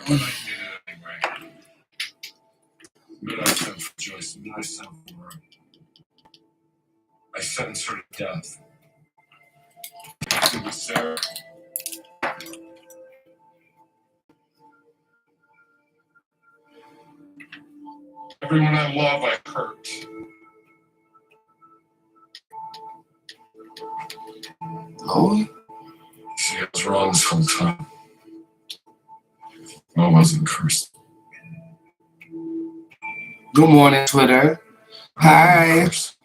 Well, I did it anyway. But I sent for Joyce and I sent for her. I sentenced her to death. To Sarah. Everyone I love, I hurt. Oh, See, I was wrong this whole time. I wasn't cursed. good morning, Twitter. Hi. Cursed.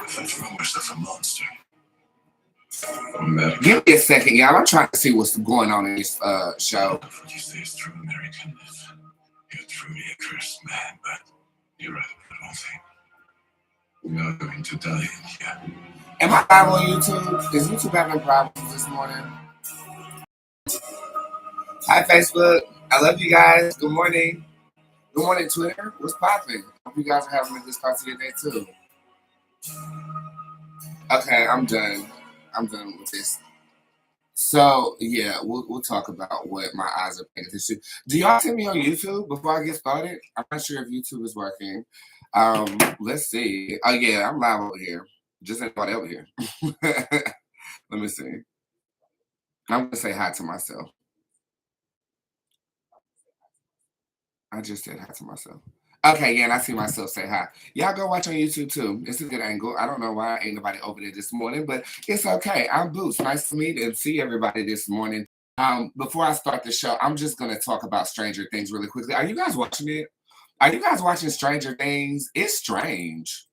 I throw myself a monster. Give me a second, y'all. I'm trying to see what's going on in this show. What you say is true, American. You're truly a cursed man, but you're right about one thing. We are going to die in here. Am I live on YouTube? Is YouTube having problems this morning? Hi, Facebook. I love you guys. Good morning. Good morning, Twitter. What's popping? Hope you guys are having a good start to your day, too. Okay, I'm done. I'm done with this. So, yeah, we'll talk about what my eyes are paying attention to. Do y'all see me on YouTube before I get started? I'm not sure if YouTube is working. Let's see. Oh, yeah, I'm live over here. Just anybody over here. Let me see. I'm going to say hi to myself. I just said hi to myself. Okay, yeah, and I see myself say hi. Y'all go watch on YouTube too. It's a good angle. I don't know why ain't nobody over there this morning, but it's okay. I'm Boots. Nice to meet and see everybody this morning. Before I start the show, I'm just gonna talk about Stranger Things really quickly. Are you guys watching it? Are you guys watching Stranger Things? It's strange.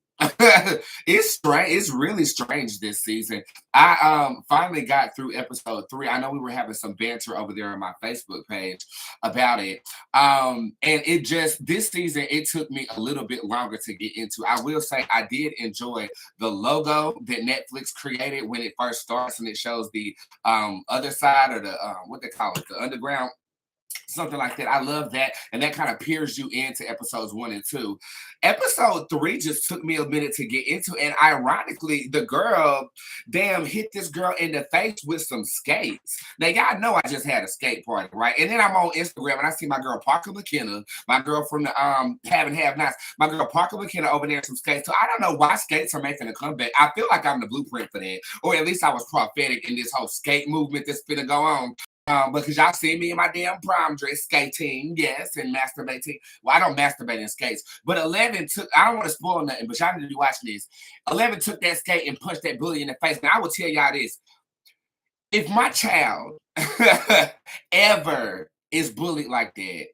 It's strange. It's really strange this season. I finally got through episode 3. I know we were having some banter over there on my Facebook page about it. And it just this season it took me a little bit longer to get into. I will say I did enjoy the logo that Netflix created when it first starts, and it shows the other side or the what they call it, the underground. Something like that. I love that. And that kind of peers you into episodes 1 and 2. Episode 3 just took me a minute to get into. And ironically, the girl, hit this girl in the face with some skates. Now, y'all know I just had a skate party, right? And then I'm on Instagram and I see my girl Parker McKenna, my girl from the Have and Have Nots, my girl Parker McKenna over there in some skates. So I don't know why skates are making a comeback. I feel like I'm the blueprint for that. Or at least I was prophetic in this whole skate movement that's finna go on. Because y'all see me in my damn prom dress skating, yes, and masturbating. Well, I don't masturbate in skates, but 11 took, I don't want to spoil nothing, but y'all need to be watching this. 11 took that skate and punched that bully in the face. Now, I will tell y'all this. If my child ever is bullied like that,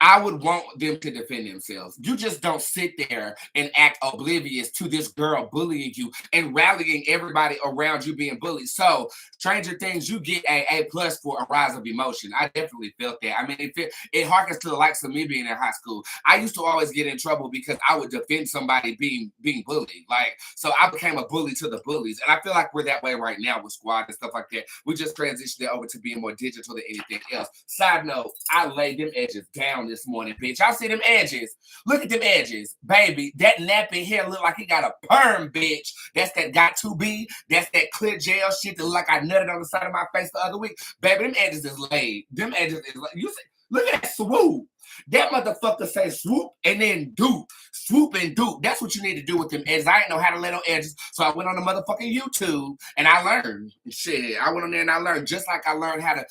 I would want them to defend themselves. You just don't sit there and act oblivious to this girl bullying you and rallying everybody around you being bullied. So, Stranger Things, you get an A+ for a rise of emotion. I definitely felt that. I mean, it harkens to the likes of me being in high school. I used to always get in trouble because I would defend somebody being bullied. Like, so I became a bully to the bullies. And I feel like we're that way right now with Squad and stuff like that. We just transitioned it over to being more digital than anything else. Side note, I laid them edges down this morning, bitch. Y'all see them edges? Look at them edges, baby. That nappy hair look like he got a perm, bitch. That's that got to be. That's that clear gel shit that look like I nutted on the side of my face the other week. Baby, them edges is laid. Them edges is laid. You see, look at that swoop. That motherfucker say swoop and then dupe. Swoop and dupe. That's what you need to do with them edges. I didn't know how to lay on edges, so I went on the motherfucking YouTube and I learned. Shit, I went on there and I learned, just like I learned how to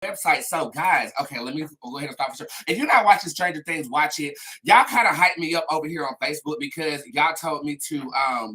website. So guys, okay, let me go ahead and stop for sure. If you're not watching Stranger Things, watch it. Y'all kind of hyped me up over here on Facebook because y'all told me to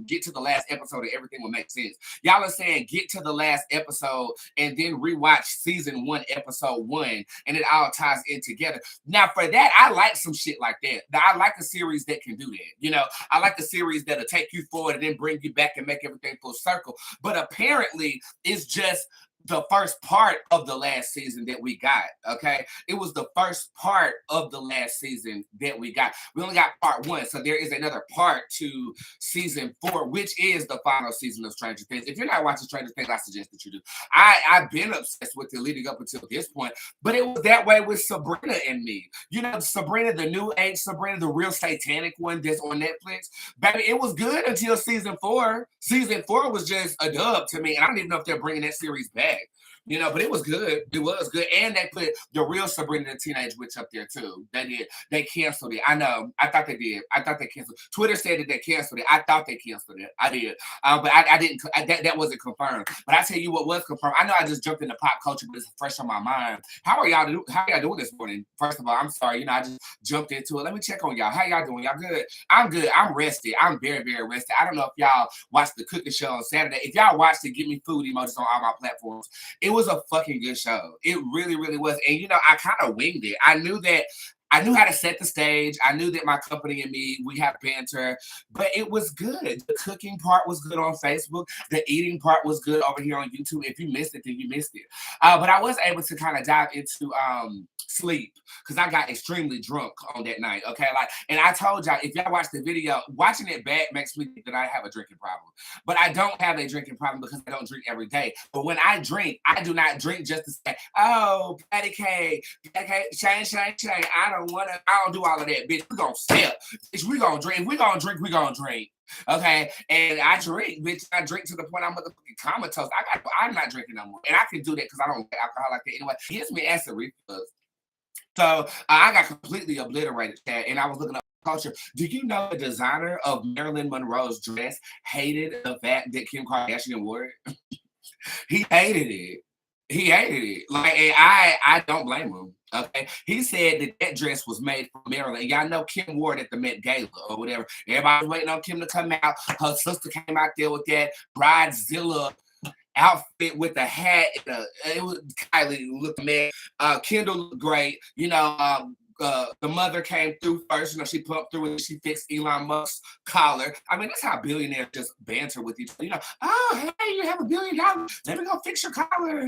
get to the last episode and everything will make sense. Y'all are saying get to the last episode and then rewatch season 1, episode 1, and it all ties in together. Now for that, I like some shit like that. I like a series that can do that. You know, I like a series that'll take you forward and then bring you back and make everything full circle. But apparently it's just the first part of the last season that we got. Okay, it was the first part of the last season that we got. We only got part one, so there is another part to season 4, which is the final season of Stranger Things. If you're not watching Stranger Things, I suggest that you do. I've been obsessed with it leading up until this point, but it was that way with Sabrina and me. You know, Sabrina, the new age Sabrina, the real satanic one that's on Netflix. Baby, it was good until season 4. Season 4 was just a dub to me, and I don't even know if they're bringing that series back. You know, but it was good. It was good. And they put the real Sabrina the Teenage Witch up there too. They did. They canceled it. I know. I thought they did. I thought they canceled. Twitter said that they canceled it. I thought they canceled it. I did. But I didn't. That wasn't confirmed. But I tell you what was confirmed. I know I just jumped into pop culture, but it's fresh on my mind. How are y'all doing this morning? First of all, I'm sorry. You know, I just jumped into it. Let me check on y'all. How y'all doing? Y'all good? I'm good. I'm rested. I'm very, very rested. I don't know if y'all watched the cooking show on Saturday. If y'all watched it, give me food emojis on all my platforms. It was a fucking good show. It really, really was. And you know, I kind of winged it. I knew how to set the stage. I knew that my company and me, we have banter, but it was good. The cooking part was good on Facebook. The eating part was good over here on YouTube. If you missed it, then you missed it. But I was able to kind of dive into sleep because I got extremely drunk on that night. Okay, and I told y'all, if y'all watch the video, watching it back makes me think that I have a drinking problem. But I don't have a drinking problem because I don't drink every day. But when I drink, I do not drink just to say, oh, patty cake, shane. I don't do all of that, bitch. We gonna sip. Bitch, we gonna drink. If we gonna drink, we gonna drink. Okay, and I drink, bitch. I drink to the point I'm motherfucking comatose. I'm not drinking no more, and I can do that because I don't get alcohol like that anyway. It gives me acid reflux. So I got completely obliterated that, and I was looking up culture. Do you know the designer of Marilyn Monroe's dress hated the fact that Kim Kardashian wore it? He hated it. He hated it. And I don't blame him. Okay. He said that dress was made for Marilyn. Y'all know Kim wore it at the Met Gala or whatever. Everybody was waiting on Kim to come out. Her sister came out there with that Bridezilla outfit with a hat. It was Kylie looked mad. Kendall looked great. You know, the mother came through first. You know, she pumped through and she fixed Elon Musk's collar. I mean, that's how billionaires just banter with each other. You know, oh, hey, you have $1 billion. Let me go fix your collar.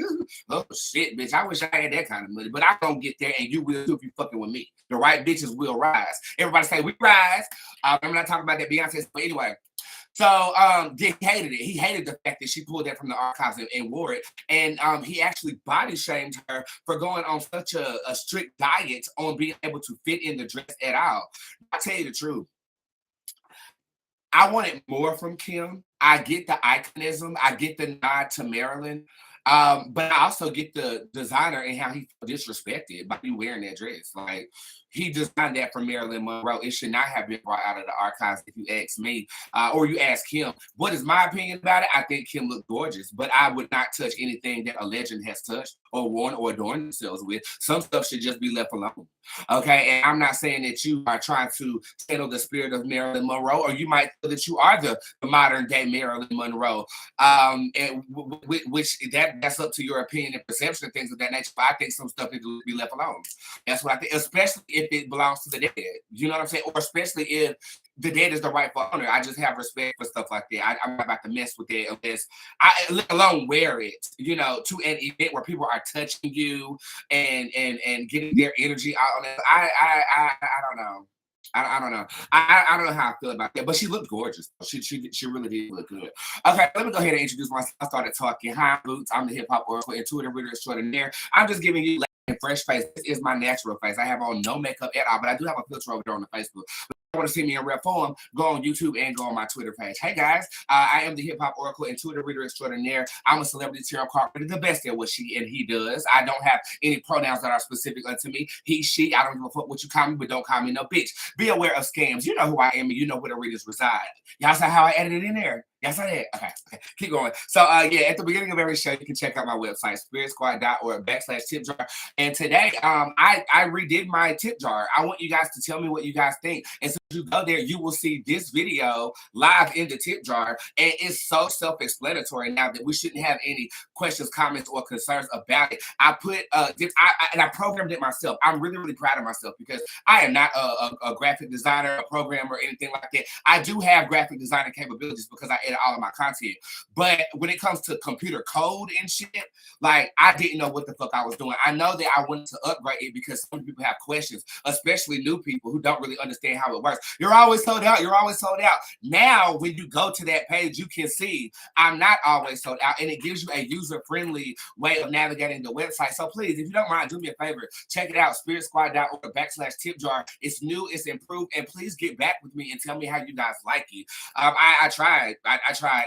Oh, shit, bitch. I wish I had that kind of money, but I don't get there, and you will too if you fucking with me. The right bitches will rise. Everybody say, we rise. I'm not talking about that Beyonce, but anyway. So he hated it. He hated the fact that she pulled that from the archives and wore it. And he actually body shamed her for going on such a strict diet on being able to fit in the dress at all. I'll tell you the truth. I wanted more from Kim. I get the iconism. I get the nod to Marilyn. But I also get the designer and how he disrespected by you wearing that dress. Like, he designed that for Marilyn Monroe. It should not have been brought out of the archives, if you ask me, or you ask Kim. What is my opinion about it? I think Kim looked gorgeous, but I would not touch anything that a legend has touched or worn or adorned themselves with. Some stuff should just be left alone. Okay, and I'm not saying that you are trying to channel the spirit of Marilyn Monroe, or you might feel that you are the modern day Marilyn Monroe, and which that's up to your opinion and perception of things of that nature. But I think some stuff needs to be left alone. That's what I think, especially if it belongs to the dead. You know what I'm saying? Or especially if the dead is the rightful owner. I just have respect for stuff like that. I'm not about to mess with it unless let alone wear it, you know, to an event where people are touching you and getting their energy out on it. I don't know. I don't know. I don't know how I feel about that, but she looked gorgeous. She really did look good. Okay, let me go ahead and introduce myself. I started talking. Hi, Boots. I'm the hip hop oracle, intuitive reader extraordinaire. I'm just giving you a fresh face. This is my natural face. I have on no makeup at all, but I do have a filter over there on the Facebook. Want to see me in real form, go on YouTube and go on my Twitter page. Hey guys, I am the hip hop oracle, intuitive reader extraordinaire. I'm a celebrity tarot card reader, the best at what she and he does. I don't have any pronouns that are specific unto me. He, she, I don't give a fuck what you call me, but don't call me no bitch. Be aware of scams. You know who I am and you know where the readers reside. Y'all saw how I edited in there? Yes, I did. Okay, keep going. So yeah, at the beginning of every show, you can check out my website, spiritsquad.org/tip jar. And today, I redid my tip jar. I want you guys to tell me what you guys think. And so you go there, you will see this video live in the tip jar. And it's so self-explanatory now that we shouldn't have any questions, comments, or concerns about it. I put and I programmed it myself. I'm really, really proud of myself because I am not a graphic designer, a programmer, or anything like that. I do have graphic designer capabilities because I edit all of my content. But when it comes to computer code and shit, like I didn't know what the fuck I was doing. I know that I wanted to upgrade it because some people have questions, especially new people who don't really understand how it works. You're always sold out. You're always sold out. Now, when you go to that page, you can see I'm not always sold out, and it gives you a user-friendly way of navigating the website. So please, if you don't mind, do me a favor, check it out, spiritsquad.org/tip-jar. It's new, it's improved, and please get back with me and tell me how you guys like it. I tried,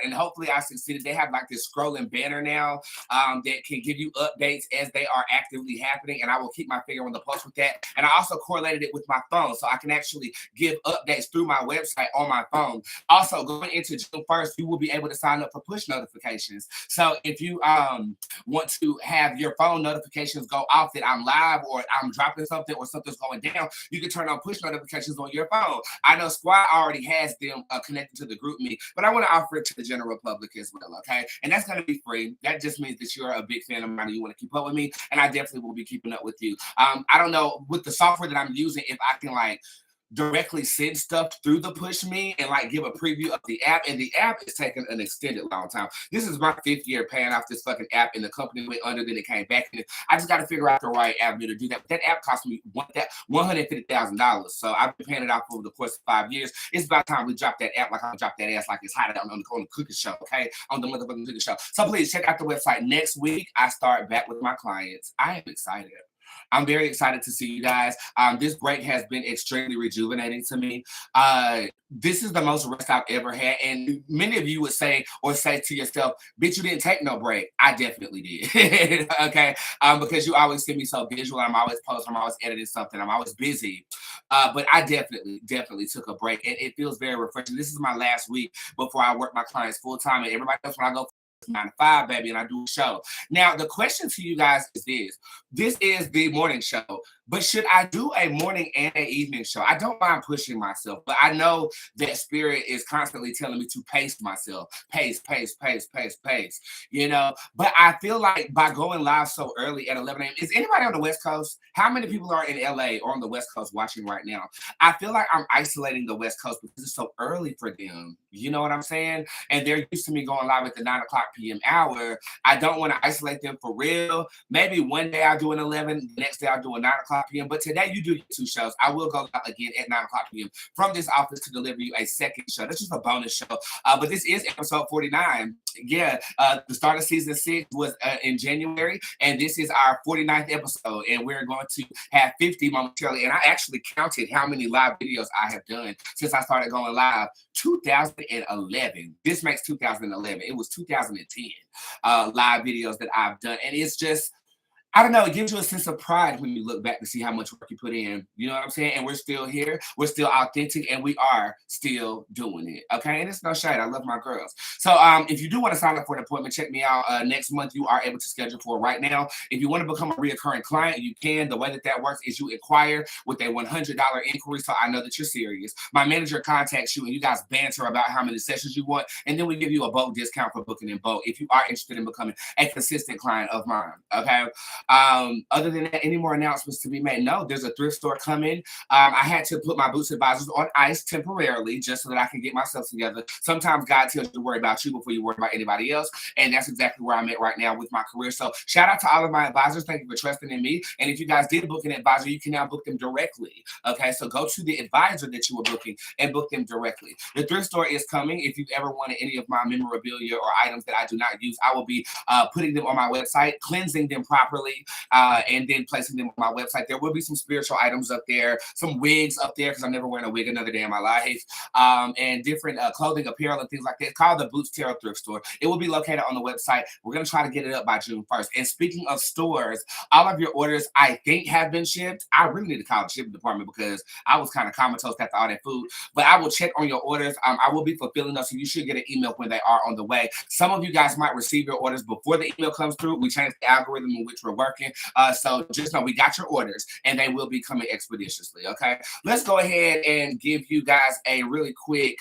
and hopefully I succeeded. They have like this scrolling banner now that can give you updates as they are actively happening, and I will keep my finger on the pulse with that. And I also correlated it with my phone, so I can actually give updates through my website on my phone. Also, going into June 1st, you will be able to sign up for push notifications. So if you want to have your phone notifications go off that I'm live or I'm dropping something or something's going down, you can turn on push notifications on your phone. I know Squad already has them connected to the group me, but I want to offer it to the general public as well, okay? And that's going to be free. That just means that you're a big fan of mine and you want to keep up with me, and I definitely will be keeping up with you. I don't know, with the software that I'm using, if I can like directly send stuff through the push me and like give a preview of the app, and the app is taking an extended long time. This is my 5th year paying off this fucking app, and the company went under, then it came back, and I just got to figure out the right avenue to do that. But that app cost me $150,000, so I've been paying it off over the course of 5 years. It's about time we drop that app like I drop that ass like it's hot on the cooking show, okay? On the motherfucking cooking show. So please check out the website. Next week, I start back with my clients. I am excited. I'm very excited to see you guys. This break has been extremely rejuvenating to me. This is the most rest I've ever had. And many of you would say to yourself, bitch, you didn't take no break. I definitely did. Okay. Because you always see me so visual. I'm always posting, I'm always editing something. I'm always busy. But I definitely took a break. And it feels very refreshing. This is my last week before I work my clients full time. And everybody else, when I go 9 to 5, baby, and I do a show. Now, the question to you guys is this. This is the morning show, but should I do a morning and an evening show? I don't mind pushing myself, but I know that spirit is constantly telling me to pace myself. Pace, you know? But I feel like by going live so early at 11 a.m., is anybody on the West Coast? How many people are in LA or on the West Coast watching right now? I feel like I'm isolating the West Coast because it's so early for them. You know what I'm saying? And they're used to me going live at the 9 o'clock p.m. hour. I don't want to isolate them for real. Maybe one day I'll do an 11, the next day I'll do a 9 o'clock p.m. But today you do your 2 shows. I will go live again at 9 o'clock p.m. from this office to deliver you a second show. That's just a bonus show. But this is episode 49. Yeah, the start of season 6 was in January, and this is our 49th episode, and we're going to have 50 momentarily. And I actually counted how many live videos I have done since I started going live. 2011. This makes 2011. It was 2010 live videos that I've done, and it's just, I don't know, it gives you a sense of pride when you look back to see how much work you put in. You know what I'm saying? And we're still here. We're still authentic, and we are still doing it. Okay? And it's no shade. I love my girls. So if you do want to sign up for an appointment, check me out. Next month, you are able to schedule for right now. If you want to become a reoccurring client, you can. The way that works is you inquire with a $100 inquiry, so I know that you're serious. My manager contacts you, and you guys banter about how many sessions you want, and then we give you a bulk discount for booking in bulk if you are interested in becoming a consistent client of mine. Okay? Other than that, any more announcements to be made? No, there's a thrift store coming. I had to put my Boots Advisors on ice temporarily just so that I can get myself together. Sometimes God tells you to worry about you before you worry about anybody else, and that's exactly where I'm at right now with my career. So shout out to all of my advisors. Thank you for trusting in me. And if you guys did book an advisor, you can now book them directly. Okay, so go to the advisor that you were booking and book them directly. The thrift store is coming. If you've ever wanted any of my memorabilia or items that I do not use, I will be putting them on my website, cleansing them properly, and then placing them on my website. There will be some spiritual items up there, some wigs up there, because I'm never wearing a wig another day in my life, and different clothing, apparel, and things like that. It's called the Boots Tarot Thrift Store. It will be located on the website. We're going to try to get it up by June 1st. And speaking of stores, all of your orders, I think, have been shipped. I really need to call the shipping department because I was kind of comatose after all that food. But I will check on your orders. I will be fulfilling those, so you should get an email when they are on the way. Some of you guys might receive your orders before the email comes through. We changed the algorithm in which we're working. So just know we got your orders, and they will be coming expeditiously, okay? Let's go ahead and give you guys a really quick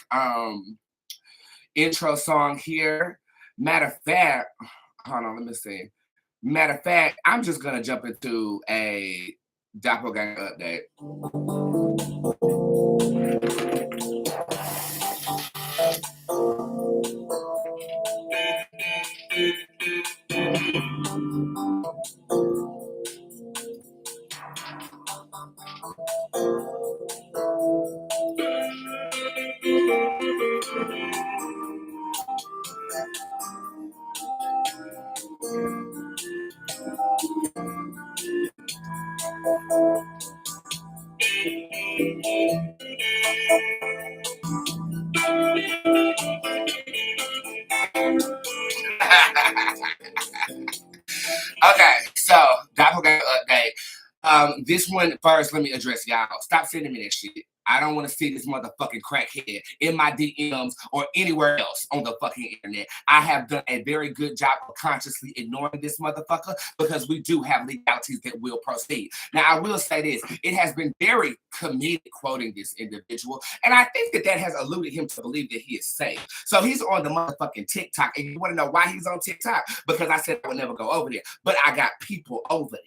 intro song here. Matter of fact, hold on, let me see. Matter of fact, I'm just going to jump into a doppelganger update. Okay, so doppelganger update. This one first, let me address y'all. Stop sending me that shit. I don't want to see this motherfucking crackhead in my DMs or anywhere else on the fucking internet. I have done a very good job of consciously ignoring this motherfucker because we do have legalities that will proceed. Now, I will say this. It has been very comedic quoting this individual, and I think that that has eluded him to believe that he is safe. So he's on the motherfucking TikTok, and you want to know why he's on TikTok? Because I said I would never go over there, but I got people over there.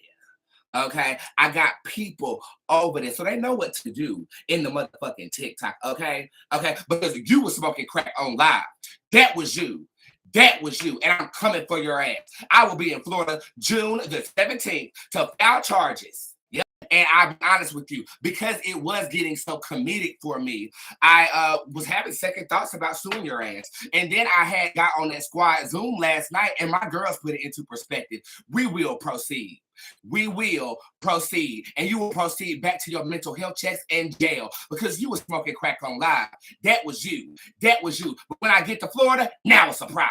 Okay, I got people over there, so they know what to do in the motherfucking TikTok. Okay, because you were smoking crack on live. That was you. That was you, and I'm coming for your ass. I will be in Florida June the 17th to file charges. Yep. And I'll be honest with you, because it was getting so comedic for me, I was having second thoughts about suing your ass. And then I had got on that squad Zoom last night, and my girls put it into perspective. We will proceed. We will proceed, and you will proceed back to your mental health checks and jail because you were smoking crack on live. That was you. That was you. But when I get to Florida, now it's a problem.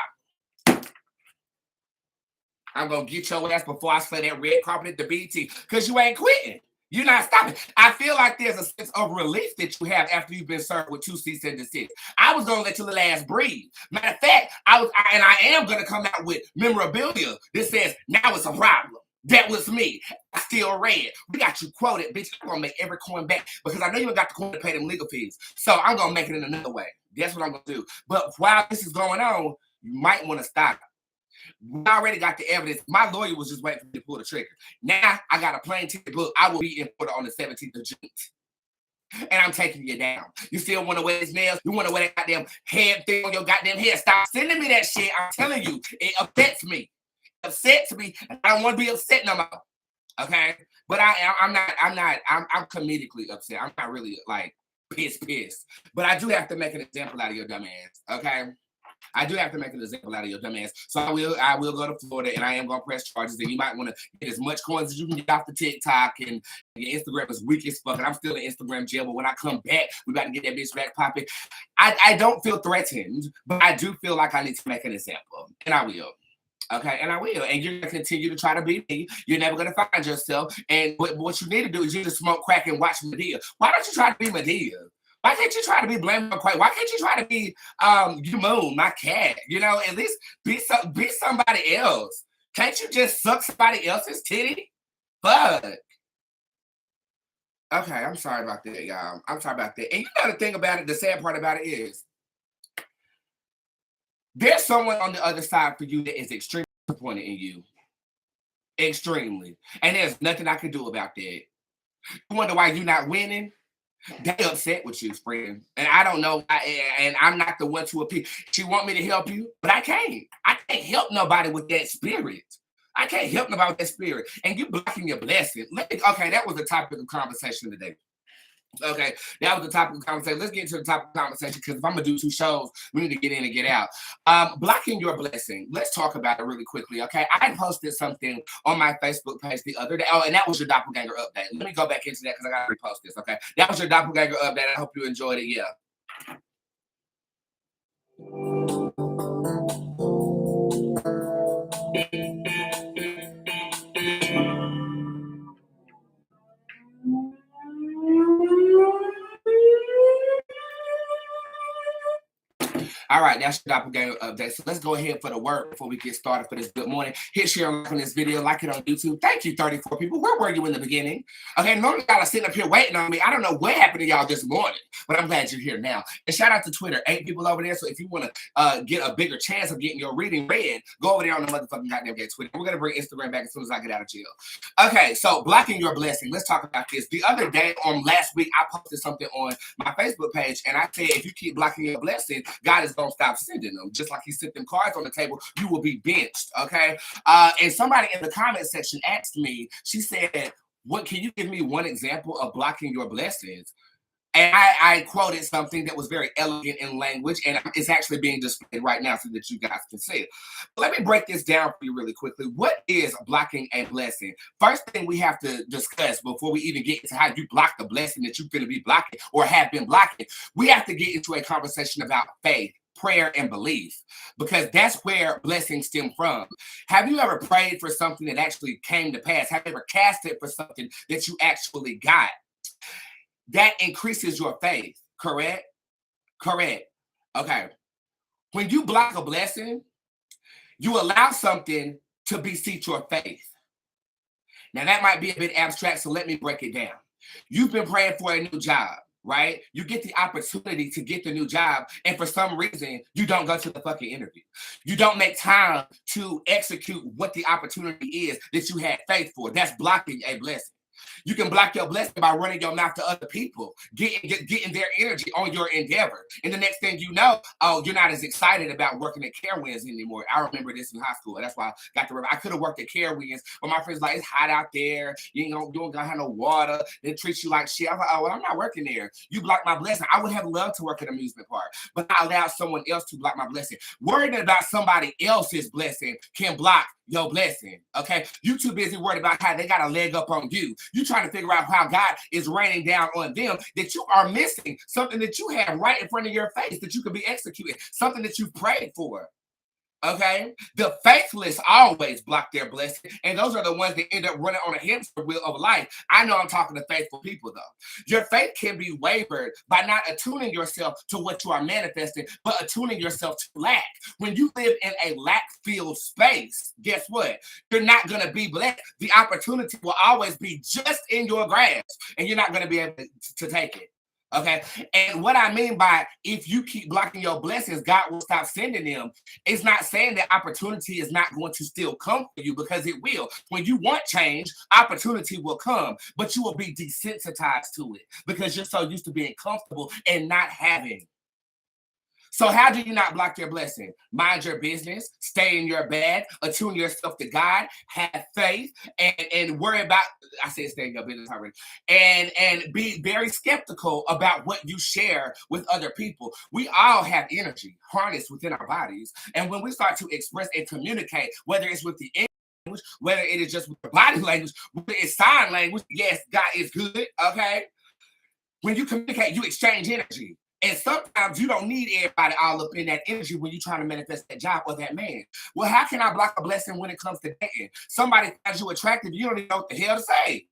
I'm going to get your ass before I slay that red carpet at the BT because you ain't quitting. You're not stopping. I feel like there's a sense of relief that you have after you've been served with 2 cease and desist. I was going to let your little ass breathe. Matter of fact, I am going to come out with memorabilia that says, now it's a problem. That was me. I still read. We got you quoted, bitch. I'm going to make every coin back because I know you ain't got the coin to pay them legal fees. So I'm going to make it in another way. That's what I'm going to do. But while this is going on, you might want to stop. We already got the evidence. My lawyer was just waiting for me to pull the trigger. Now I got a plain ticket book. I will be in Florida on the 17th of June. And I'm taking you down. You still want to wear his nails? You want to wear that goddamn head thing on your goddamn head? Stop sending me that shit. I'm telling you, it upsets me. Upsets me. I don't want to be upset no more. Okay? But I'm comedically upset. I'm not really like pissed. But I do have to make an example out of your dumb ass. Okay? I do have to make an example out of your dumb ass. So I will go to Florida and I am gonna press charges. And you might want to get as much coins as you can get off the TikTok, and your Instagram is weak as fuck. And I'm still in Instagram jail, but when I come back, we got to get that bitch back popping. I don't feel threatened, but I do feel like I need to make an example. And I will. Okay, and I will. And you're going to continue to try to be me. You're never going to find yourself. And what you need to do is you just smoke crack and watch Medea. Why don't you try to be Medea? Why can't you try to be Blame Quay? Why can't you try to be you Moon, my cat? You know, at least be somebody else. Can't you just suck somebody else's titty? Fuck. Okay, I'm sorry about that, y'all. I'm sorry about that. And you know the thing about it, the sad part about it is, there's someone on the other side for you that is extremely disappointed in you. Extremely. And there's nothing I can do about that. You wonder why you're not winning? They upset with you, friend. And I don't know why, and I'm not the one to appeal. She want me to help you, but I can't. I can't help nobody with that spirit. I can't help nobody with that spirit. And you blocking your blessing. Okay, that was the topic of conversation today. Okay, that was the topic of conversation. Let's get into the topic of conversation because if I'm gonna do 2 shows, we need to get in and get out. Blocking your blessing. Let's talk about it really quickly. Okay, I posted something on my Facebook page the other day. Oh, and that was your doppelganger update. Let me go back into that because I gotta repost this. Okay, that was your doppelganger update. I hope you enjoyed it. Yeah. All right, that's your doppelganger update. So let's go ahead for the word before we get started for this good morning. Hit share and like on this video, like it on YouTube. Thank you, 34 people. Where were you in the beginning? Okay, normally y'all are sitting up here waiting on me. I don't know what happened to y'all this morning, but I'm glad you're here now. And shout out to Twitter, 8 people over there. So if you want to get a bigger chance of getting your reading read, go over there on the motherfucking goddamn gay Twitter. We're gonna bring Instagram back as soon as I get out of jail. Okay, so blocking your blessing. Let's talk about this. The other day, last week, I posted something on my Facebook page, and I said if you keep blocking your blessing, God is gonna stop sending them. Just like he sent them cards on the table, you will be benched. Okay. And somebody in the comment section asked me, she said, "What can you give me one example of blocking your blessings?" And I quoted something that was very elegant in language, and it's actually being displayed right now so that you guys can see it. Let me break this down for you really quickly. What is blocking a blessing? First thing we have to discuss before we even get into how you block the blessing that you're going to be blocking or have been blocking, we have to get into a conversation about faith, prayer, and belief, because that's where blessings stem from. Have you ever prayed for something that actually came to pass? Have you ever casted for something that you actually got? That increases your faith, correct? Correct. Okay. When you block a blessing, you allow something to beseech your faith. Now, that might be a bit abstract, so let me break it down. You've been praying for a new job, right? You get the opportunity to get the new job, and for some reason, you don't go to the fucking interview. You don't make time to execute what the opportunity is that you had faith for. That's blocking a blessing. You can block your blessing by running your mouth to other people, getting their energy on your endeavor. And the next thing you know, oh, you're not as excited about working at Carewinds anymore. I remember this in high school. That's why I got to remember. I could have worked at Carewinds, but my friends like, it's hot out there. You don't gonna have no water. They treat you like shit. I was like, oh, well, I'm not working there. You blocked my blessing. I would have loved to work at an amusement park, but I allowed someone else to block my blessing. Worrying about somebody else's blessing can block your blessing, okay? You too busy worried about how they got a leg up on you. You trying to figure out how God is raining down on them, that you are missing something that you have right in front of your face that you could be executing, something that you prayed for. Okay, the faithless always block their blessing, and those are the ones that end up running on a hamster wheel of life. I know I'm talking to faithful people though. Your faith can be wavered by not attuning yourself to what you are manifesting, but attuning yourself to lack. When you live in a lack-filled space, guess what? You're not going to be blessed. The opportunity will always be just in your grasp, and you're not going to be able to take it. Okay. And what I mean by if you keep blocking your blessings, God will stop sending them. It's not saying that opportunity is not going to still come for you, because it will. When you want change, opportunity will come, but you will be desensitized to it because you're so used to being comfortable and not having. So how do you not block your blessing? Mind your business, stay in your bag, attune yourself to God, have faith, and worry about, I said stay in your business already, and be very skeptical about what you share with other people. We all have energy harnessed within our bodies. And when we start to express and communicate, whether it's with the language, whether it is just with the body language, whether it's sign language, yes, God is good, okay? When you communicate, you exchange energy. And sometimes you don't need everybody all up in that energy when you're trying to manifest that job or that man. Well, how can I block a blessing when it comes to dating? Somebody finds you attractive, you don't even know what the hell to say.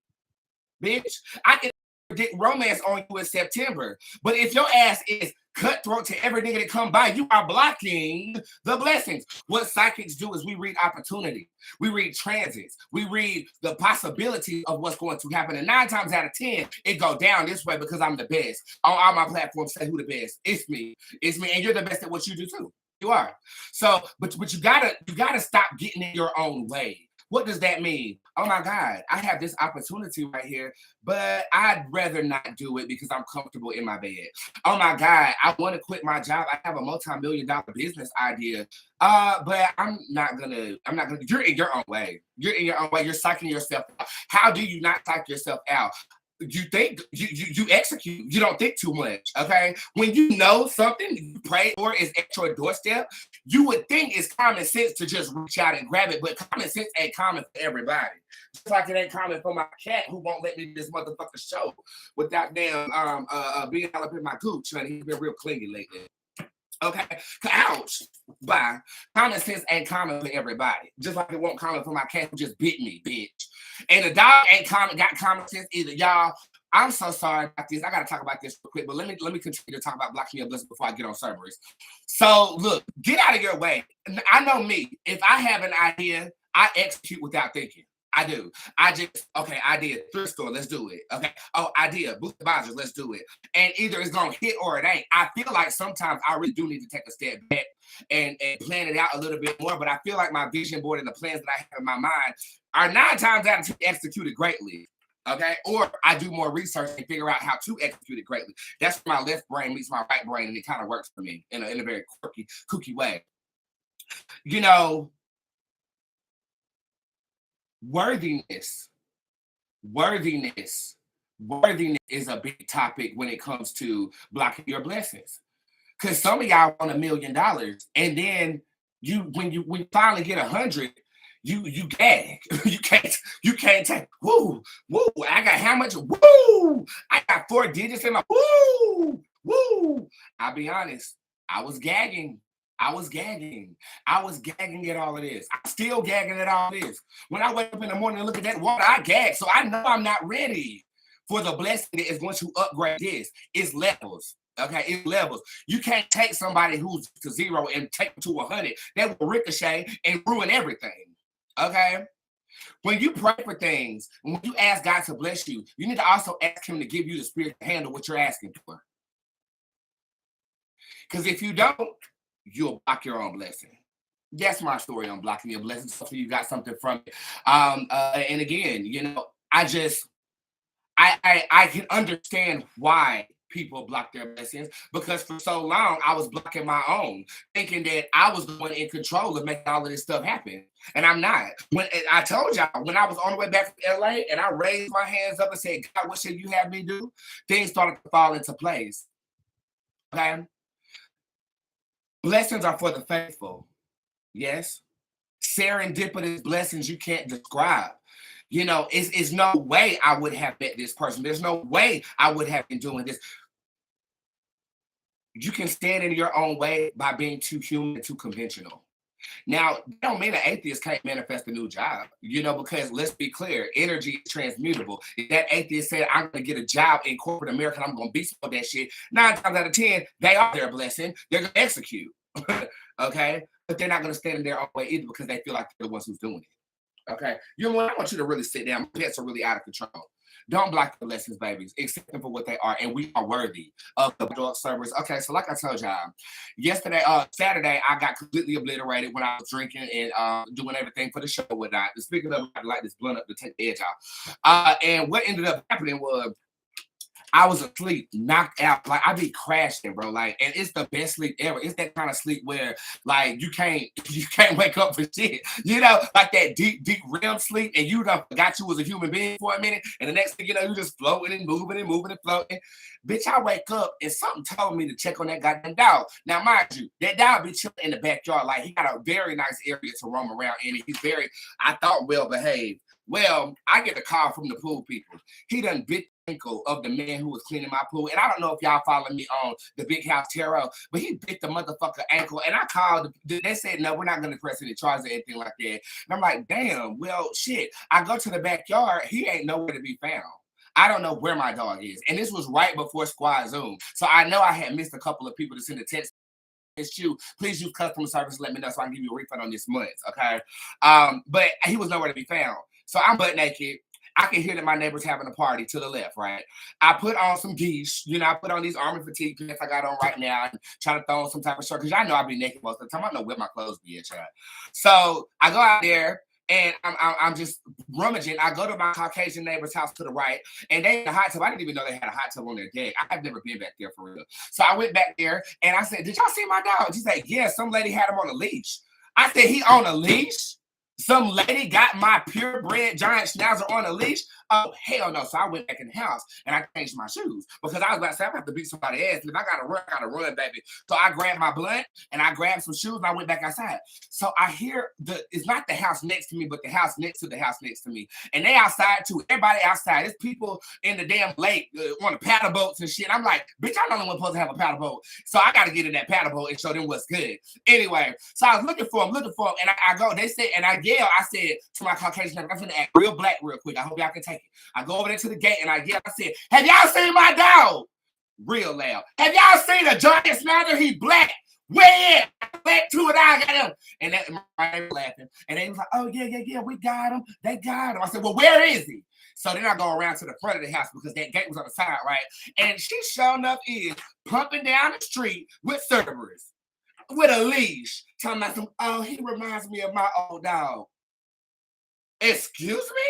Bitch, I can predict romance on you in September. But if your ass is cutthroat to every nigga that come by, you are blocking the blessings. What psychics do is we read opportunity. We read transits. We read the possibility of what's going to happen. And 9 times out of 10, it go down this way because I'm the best. On all my platforms, say who the best. It's me. It's me. And you're the best at what you do too. You are. So, but you gotta stop getting in your own way. What does that mean? Oh my God, I have this opportunity right here, but I'd rather not do it because I'm comfortable in my bed. Oh my God, I want to quit my job. I have a multi-million-dollar business idea. But I'm not gonna, you're in your own way. You're in your own way. You're psyching yourself out. How do you not psych yourself out? You think you execute. You don't think too much. Okay. When you know something you pray for is at your doorstep, you would think it's common sense to just reach out and grab it, but common sense ain't common for everybody. Just like it ain't common for my cat who won't let me do this motherfucker show without damn being all up in my gooch, honey. He's been real clingy lately. Okay, ouch. Bye. Common sense ain't common for everybody. Just like it won't common for my cat who just bit me, bitch. And the dog ain't got common sense either. Y'all, I'm so sorry about this. I gotta talk about this real quick, but let me continue to talk about blocking your blessing before I get on Cerberus. So look, get out of your way. I know me. If I have an idea, I execute without thinking. I do. Okay, idea, thrift store, let's do it. Okay. Oh, idea, boost advisors, let's do it. And either it's gonna hit or it ain't. I feel like sometimes I really do need to take a step back and plan it out a little bit more. But I feel like my vision board and the plans that I have in my mind are 9 times out of 10 executed greatly. Okay. Or I do more research and figure out how to execute it greatly. That's where my left brain meets my right brain, and it kind of works for me in a very quirky, kooky way. You know, worthiness worthiness is a big topic when it comes to blocking your blessings. Because some of y'all want $1 million, and then when you finally get 100, you gag. You can't take. Woo, woo. I got how much? Woo. I got 4 digits in my woo, woo. I'll be honest. I was gagging. I was gagging. I was gagging at all of this. I'm still gagging at all this. When I wake up in the morning and look at that water, I gag. So I know I'm not ready for the blessing that is going to upgrade this. It's levels. Okay, it's levels. You can't take somebody who's to 0 and take them to 100. That will ricochet and ruin everything. Okay? When you pray for things, when you ask God to bless you, you need to also ask him to give you the spirit to handle what you're asking for. Because if you don't, you'll block your own blessing. That's my story on blocking your blessings. Hopefully you got something from it. And again, I can understand why people block their blessings, because for so long I was blocking my own, thinking that I was the one in control of making all of this stuff happen. And I'm not. When I told y'all, when I was on the way back from LA and I raised my hands up and said, God, what should you have me do? Things started to fall into place. Okay. Blessings are for the faithful. Yes. Serendipitous blessings you can't describe. It's no way I would have met this person. There's no way I would have been doing this. You can stand in your own way by being too human and too conventional. Now, that don't mean an atheist can't manifest a new job, because let's be clear, energy is transmutable. If that atheist said, I'm going to get a job in corporate America and I'm going to beast on that shit, 9 times out of 10, they are their blessing. They're going to execute. Okay? But they're not going to stand in their own way either because they feel like they're the ones who's doing it. Okay? I want you to really sit down. My pets are really out of control. Don't block the blessings, babies. Accept them for what they are, and we are worthy of the adult servers. Okay, so like I told y'all, Saturday, I got completely obliterated when I was drinking and doing everything for the show and whatnot. Speaking of, I light this blunt up to take the edge off. And what ended up happening was I was asleep, knocked out. Like I be crashing, bro. Like, and it's the best sleep ever. It's that kind of sleep where like you can't wake up for shit. Like that deep REM sleep, and you done forgot you was a human being for a minute, and the next thing you know, you just floating and moving and moving and floating. Bitch, I wake up and something told me to check on that goddamn dog. Now, mind you, that dog be chilling in the backyard. Like he got a very nice area to roam around in. He's very, I thought, well behaved. Well, I get a call from the pool people. He done bit the ankle of the man who was cleaning my pool. And I don't know if y'all follow me on the Big House Tarot, but he bit the motherfucker ankle. And I called, they said, no, we're not going to press any charges or anything like that. And I'm like, damn, well, shit. I go to the backyard. He ain't nowhere to be found. I don't know where my dog is. And this was right before Squad Zoom. So I know I had missed a couple of people to send a text. It's you. Please use customer service. Let me know so I can give you a refund on this month. Okay. But he was nowhere to be found. So I'm butt naked. I can hear that my neighbor's having a party to the left, right? I put on some geese, I put on these army fatigue pants I got on right now and try to throw on some type of shirt because y'all know I be naked most of the time. I don't know where my clothes be at, child. So I go out there and I'm just rummaging. I go to my Caucasian neighbor's house to the right, and they had a hot tub. I didn't even know they had a hot tub on their deck. I've never been back there for real. So I went back there and I said, did y'all see my dog? She said, yeah, some lady had him on a leash. I said, he on a leash? Some lady got my purebred giant schnauzer on a leash? Oh, hell no. So I went back in the house and I changed my shoes because I was about to say, I'm about to beat somebody's ass. And if I got to run, baby. So I grabbed my blunt and I grabbed some shoes and I went back outside. So I hear it's not the house next to me, but the house next to the house next to me. And they outside too. Everybody outside. There's people in the damn lake on the paddle boats and shit. I'm like, bitch, I'm the only one supposed to have a paddle boat. So I got to get in that paddle boat and show them what's good. Anyway, so I was looking for them. And I go, they said, and I yell, I said to my Caucasian neighbor, I'm going to act real black real quick. I hope y'all can take it. I go over there to the gate and I yell, I said, have y'all seen my dog? Real loud. Have y'all seen a giant schnauzer? He black. Where? Black too, and I got him. And that my neighbor laughing. And they was like, oh, yeah, we got him. They got him. I said, well, where is he? So then I go around to the front of the house because that gate was on the side, right? And she sure enough is pumping down the street with Cerberus, with a leash. Talking about some, oh, he reminds me of my old dog. Excuse me?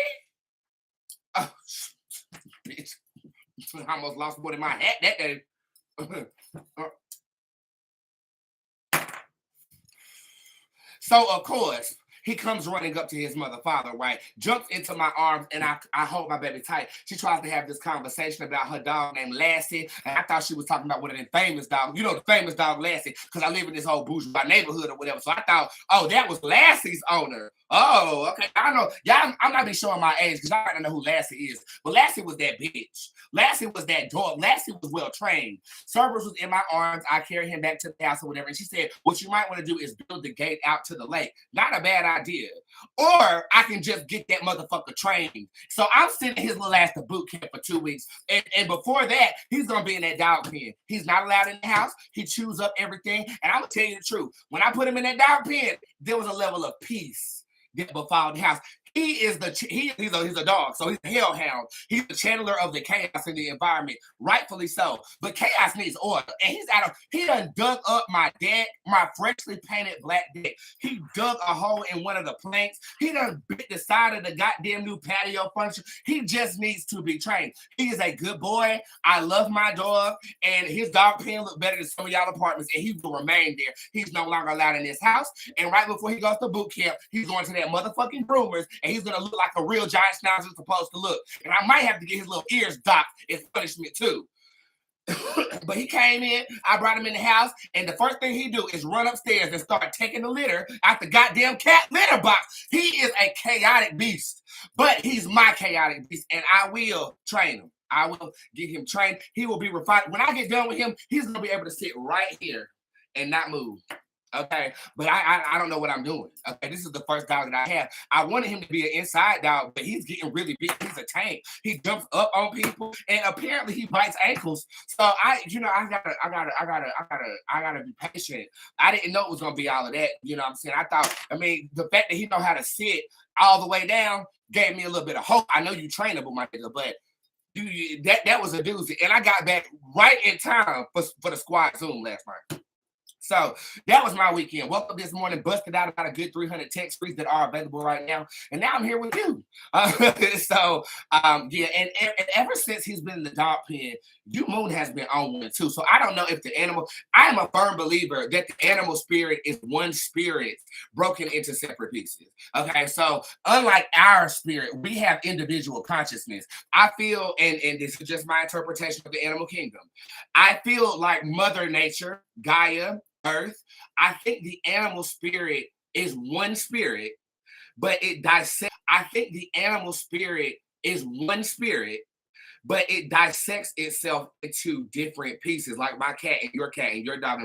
Oh, bitch. I almost lost more than my hat that day. So, of course, He comes running up to his mother, father, right? Jumps into my arms, and I hold my baby tight. She tries to have this conversation about her dog named Lassie, and I thought she was talking about one of them famous dogs. You know, the famous dog Lassie, because I live in this whole bourgeois neighborhood or whatever. So I thought, oh, that was Lassie's owner. Oh, okay. I know. Yeah, I'm not even showing my age because I don't know who Lassie is. But Lassie was that bitch. Lassie was that dog. Lassie was well trained. Cerberus was in my arms. I carried him back to the house or whatever. And she said, what you might want to do is build the gate out to the lake. Not a bad idea. Or I can just get that motherfucker trained. So I'm sending his little ass to boot camp for 2 weeks. And before that, he's going to be in that dog pen. He's not allowed in the house. He chews up everything. And I'm going to tell you the truth. When I put him in that dog pen, there was a level of peace that befall the house. He's a dog, so he's a hellhound. He's the channeler of the chaos in the environment, rightfully so. But chaos needs order, and he done dug up my deck, my freshly painted black deck. He dug a hole in one of the planks. He done bit the side of the goddamn new patio furniture. He just needs to be trained. He is a good boy. I love my dog, and his dog pen look better than some of y'all apartments, and he will remain there. He's no longer allowed in this house, and right before he goes to boot camp, he's going to that motherfucking groomers, and he's going to look like a real giant schnauzer is supposed to look. And I might have to get his little ears docked as punishment too. But he came in, I brought him in the house, and the first thing he do is run upstairs and start taking the litter out the goddamn cat litter box. He is a chaotic beast, but he's my chaotic beast, and I will train him. I will get him trained. He will be refined. When I get done with him, he's going to be able to sit right here and not move. Okay, but I don't know what I'm doing. Okay, this is the first dog that I have. I wanted him to be an inside dog, but he's getting really big. He's a tank. He jumps up on people, and apparently he bites ankles. So I gotta be patient. I didn't know it was gonna be all of that. You know what I'm saying? The fact that he know how to sit all the way down gave me a little bit of hope. I know you trainable, my nigga, but that was a doozy. And I got back right in time for the squad Zoom last night. So that was my weekend. Woke up this morning, busted out about a good 300 text frees that are available right now. And now I'm here with you. And ever since he's been in the dog pen, Moon has been on one too. So I don't know if I am a firm believer that the animal spirit is one spirit broken into separate pieces. Okay, so unlike our spirit, we have individual consciousness. I feel, and this is just my interpretation of the animal kingdom, I feel like Mother Nature, Gaia, Earth, I think the animal spirit is one spirit, but it dissects. I think the animal spirit is one spirit, but it dissects itself into different pieces, like my cat and your dog.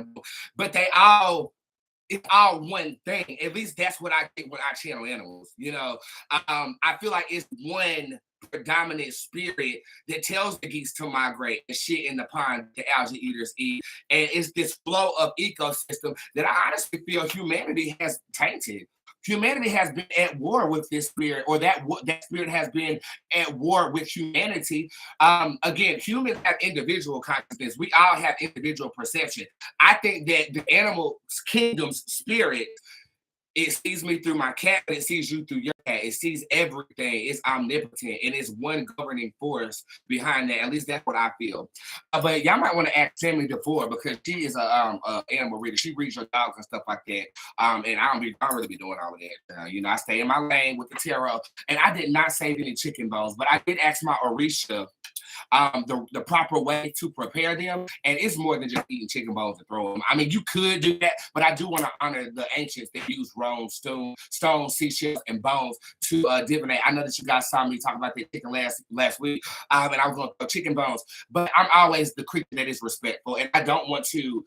But it's all one thing. At least that's what I think when I channel animals. You know, I feel like it's one predominant spirit that tells the geese to migrate and shit in the pond the algae eaters eat. And it's this flow of ecosystem that I honestly feel humanity has tainted. Humanity has been at war with this spirit, or that spirit has been at war with humanity. Again, humans have individual consciousness. We all have individual perception. I think that the animal kingdom's spirit, it sees me through my cat, but it sees you through your cat. It sees everything. It's omnipotent, and it's one governing force behind that. At least that's what I feel. But y'all might want to ask Tammy DeFore, because she is a animal reader. She reads your dogs and stuff like that. And I don't really be doing all of that. I stay in my lane with the tarot, and I did not save any chicken bones, but I did ask my Orisha the proper way to prepare them, and it's more than just eating chicken bones and throw them. I mean, you could do that, but I do want to honor the ancients that use stones, seashells, and bones to divinate. I know that you guys saw me talk about that chicken last week, and I was going to throw chicken bones, but I'm always the creature that is respectful, and I don't want to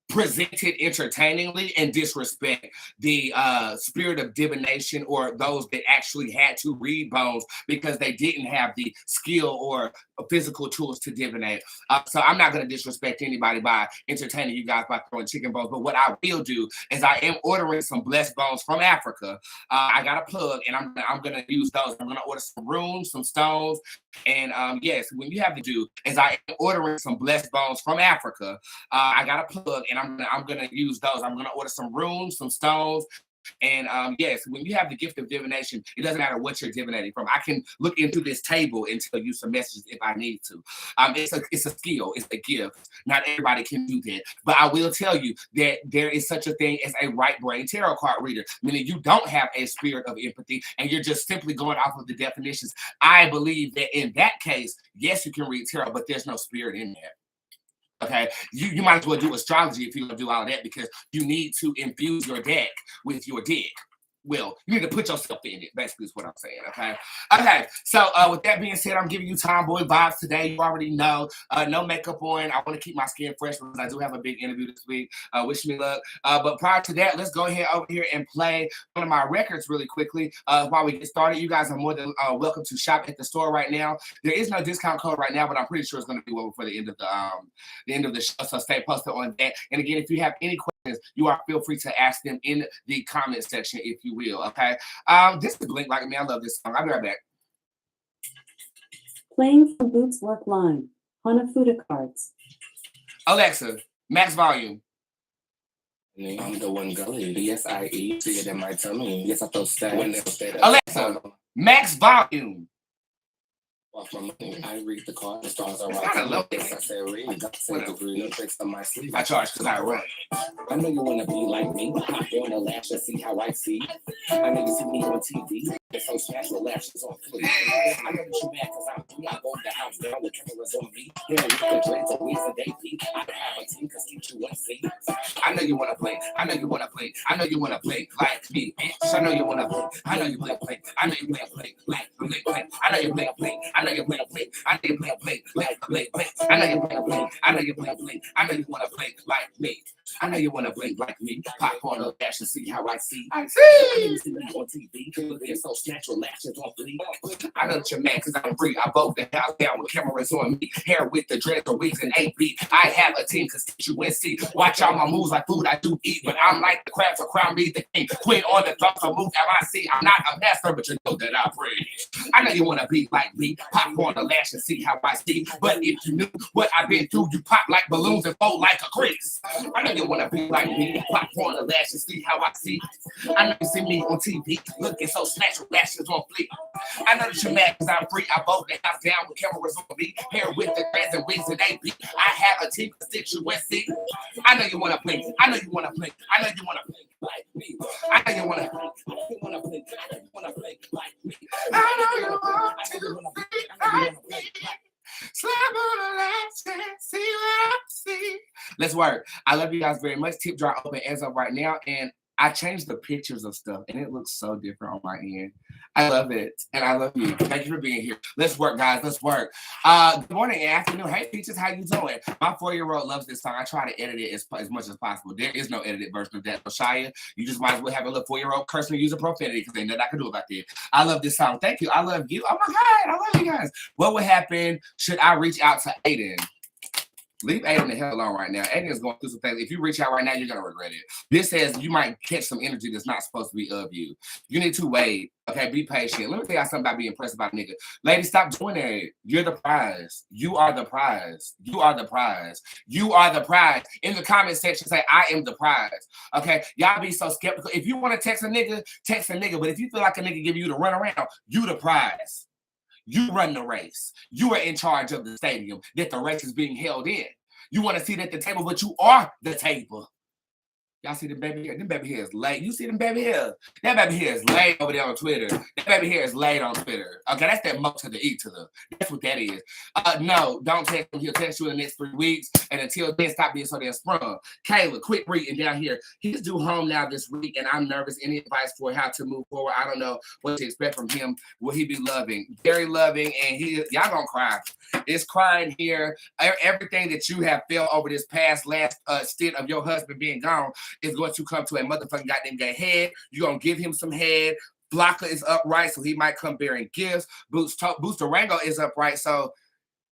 present it entertainingly and disrespect the spirit of divination, or those that actually had to read bones because they didn't have the skill or physical tools to divinate. So I'm not going to disrespect anybody by entertaining you guys by throwing chicken bones. But what I will do is I am ordering some blessed bones from Africa. I got a plug, and I'm going to use those. I'm going to order some runes, some stones, and yes, when you have to do is I am ordering some blessed bones from Africa. I got a plug, and I'm gonna use those. I'm gonna order some runes, some stones, And yes, when you have the gift of divination, it doesn't matter what you're divinating from. I can look into this table and tell you some messages if I need to. It's a skill, it's a gift. Not everybody can do that. But I will tell you that there is such a thing as a right brain tarot card reader, meaning you don't have a spirit of empathy and you're just simply going off of the definitions. I believe that in that case, yes, you can read tarot, but there's no spirit in there. Okay, you might as well do astrology if you're gonna do all of that, because you need to infuse your deck with your dick. Well, you need to put yourself in it, basically is what I'm saying, okay? Okay, so with that being said, I'm giving you tomboy vibes today. You already know, no makeup on. I want to keep my skin fresh because I do have a big interview this week. Wish me luck. But prior to that, let's go ahead over here and play one of my records really quickly while we get started. You guys are more than welcome to shop at the store right now. There is no discount code right now, but I'm pretty sure it's going to be one before the end of the show, so stay posted on that. And again, if you have any questions, you are feel free to ask them in the comment section if you will. Okay. This is Blink Like Me. I love this song. I'll be right back. Playing from Bootz work line. Hanafuda cards. Alexa, max volume. I'm the one gully. B-S-I-E. See it in my tummy. Yes, I throw stats. Alexa, max volume. Off my money, I read the card. The stars are right. I said read. I got the degree. No tricks on my sleeve. I charge because I run. I know you want to be like me. Hop on the lash and see how I see. I know you see me on TV. It's so special lashes on fleek. I know that you mad because I'm free. I go the house down with cameras on me. Yeah, with the dreads and wigs and they peak. I have a team because keep you on see. I know you want to play. I know you want to play. I know you want to play like me, bitch. I know you want to play. I know you play. I know you play like me. I know you play. I know you play. I know you play like play. I know you play. I know you play. I know you want to play like me. I know you want to blink like me. Pop on the dash and see how I see. I see. You see me on TV. They're so natural lashes on fleek. I know that you're mad because I'm free. I vote the house down with cameras on me. Hair with the dreads or wigs and AP. I have a team because you and see. Watch all my moves like food I do eat. But I'm like the crab, so crown me the king. Queen on the throne, so move MIC. I'm not a master, but you know that I pray. I know you want to be like me. Pop on the lash and see how I see. But if you knew what I've been through, you pop like balloons and fold like a crease. I know you want to be like me. Pop on the lash and see how I see. I know you see me on TV. Looking so natural, lashes on fleek. I know that you're mad because I'm free. I vote the house down with cameras on me. Hair with the dreads and wigs and AP. I have a team constituency. I know you want to play. I know you want to play. I know you want to play like me. I know you want to play. I know you want to play. I know you want to play like me. I know you want to play. I know you want to play. I know you want to play like me. Slap on the last and see what I see. Let's work. I love you guys very much. Tip jar open as of right now, and I changed the pictures of stuff, and it looks so different on my end. I love it, and I love you. Thank you for being here. Let's work, guys. Let's work. Good morning and afternoon. Hey, Peaches, how you doing? My 4-year-old loves this song. I try to edit it as much as possible. There is no edited version of that. So, Shia, you just might as well have a little 4-year-old cursing and using profanity because ain't nothing I can do about that. I love this song. Thank you. I love you. Oh, my God. I love you guys. What would happen should I reach out to Aiden? Leave Aiden the hell alone right now. Aiden is going through some things. If you reach out right now, you're going to regret it. This says you might catch some energy that's not supposed to be of you. You need to wait. Okay, be patient. Let me tell you something about being impressed by a nigga. Ladies, stop doing that. You're the prize. You are the prize. You are the prize. You are the prize. In the comment section, say, I am the prize. Okay, y'all be so skeptical. If you want to text a nigga, text a nigga. But if you feel like a nigga giving you the run around, you the prize. You run the race. You are in charge of the stadium that the race is being held in. You want to sit at the table, but you are the table. Y'all see the baby hair? Them baby hair is laid. You see them baby hair? That baby hair is laid over there on Twitter. That baby hair is laid on Twitter. Okay, that's that mo to the E to the. That's what that is. No, don't text him. He'll text you in the next 3 weeks. And until then, stop being so damn sprung. Kayla, quick reading down here. He's due home now this week, and I'm nervous. Any advice for how to move forward? I don't know what to expect from him. Will he be loving? Very loving, and y'all gonna cry. It's crying here. Everything that you have felt over this last stint of your husband being gone is going to come to a motherfucking goddamn gay head. You're going to give him some head. Blocker is upright, so he might come bearing gifts. Bootz Durango is upright. So,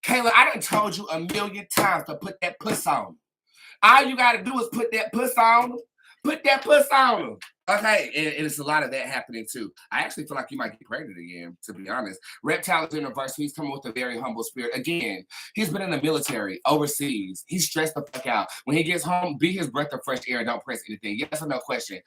Kayla, I done told you a million times to put that puss on. All you got to do is put that puss on. Put that puss on. Okay, and it's a lot of that happening too. I actually feel like you might get pregnant again, to be honest. Reptile is in reverse. He's coming with a very humble spirit. Again, he's been in the military, overseas. He's stressed the fuck out. When he gets home, be his breath of fresh air and don't press anything. Yes or no question.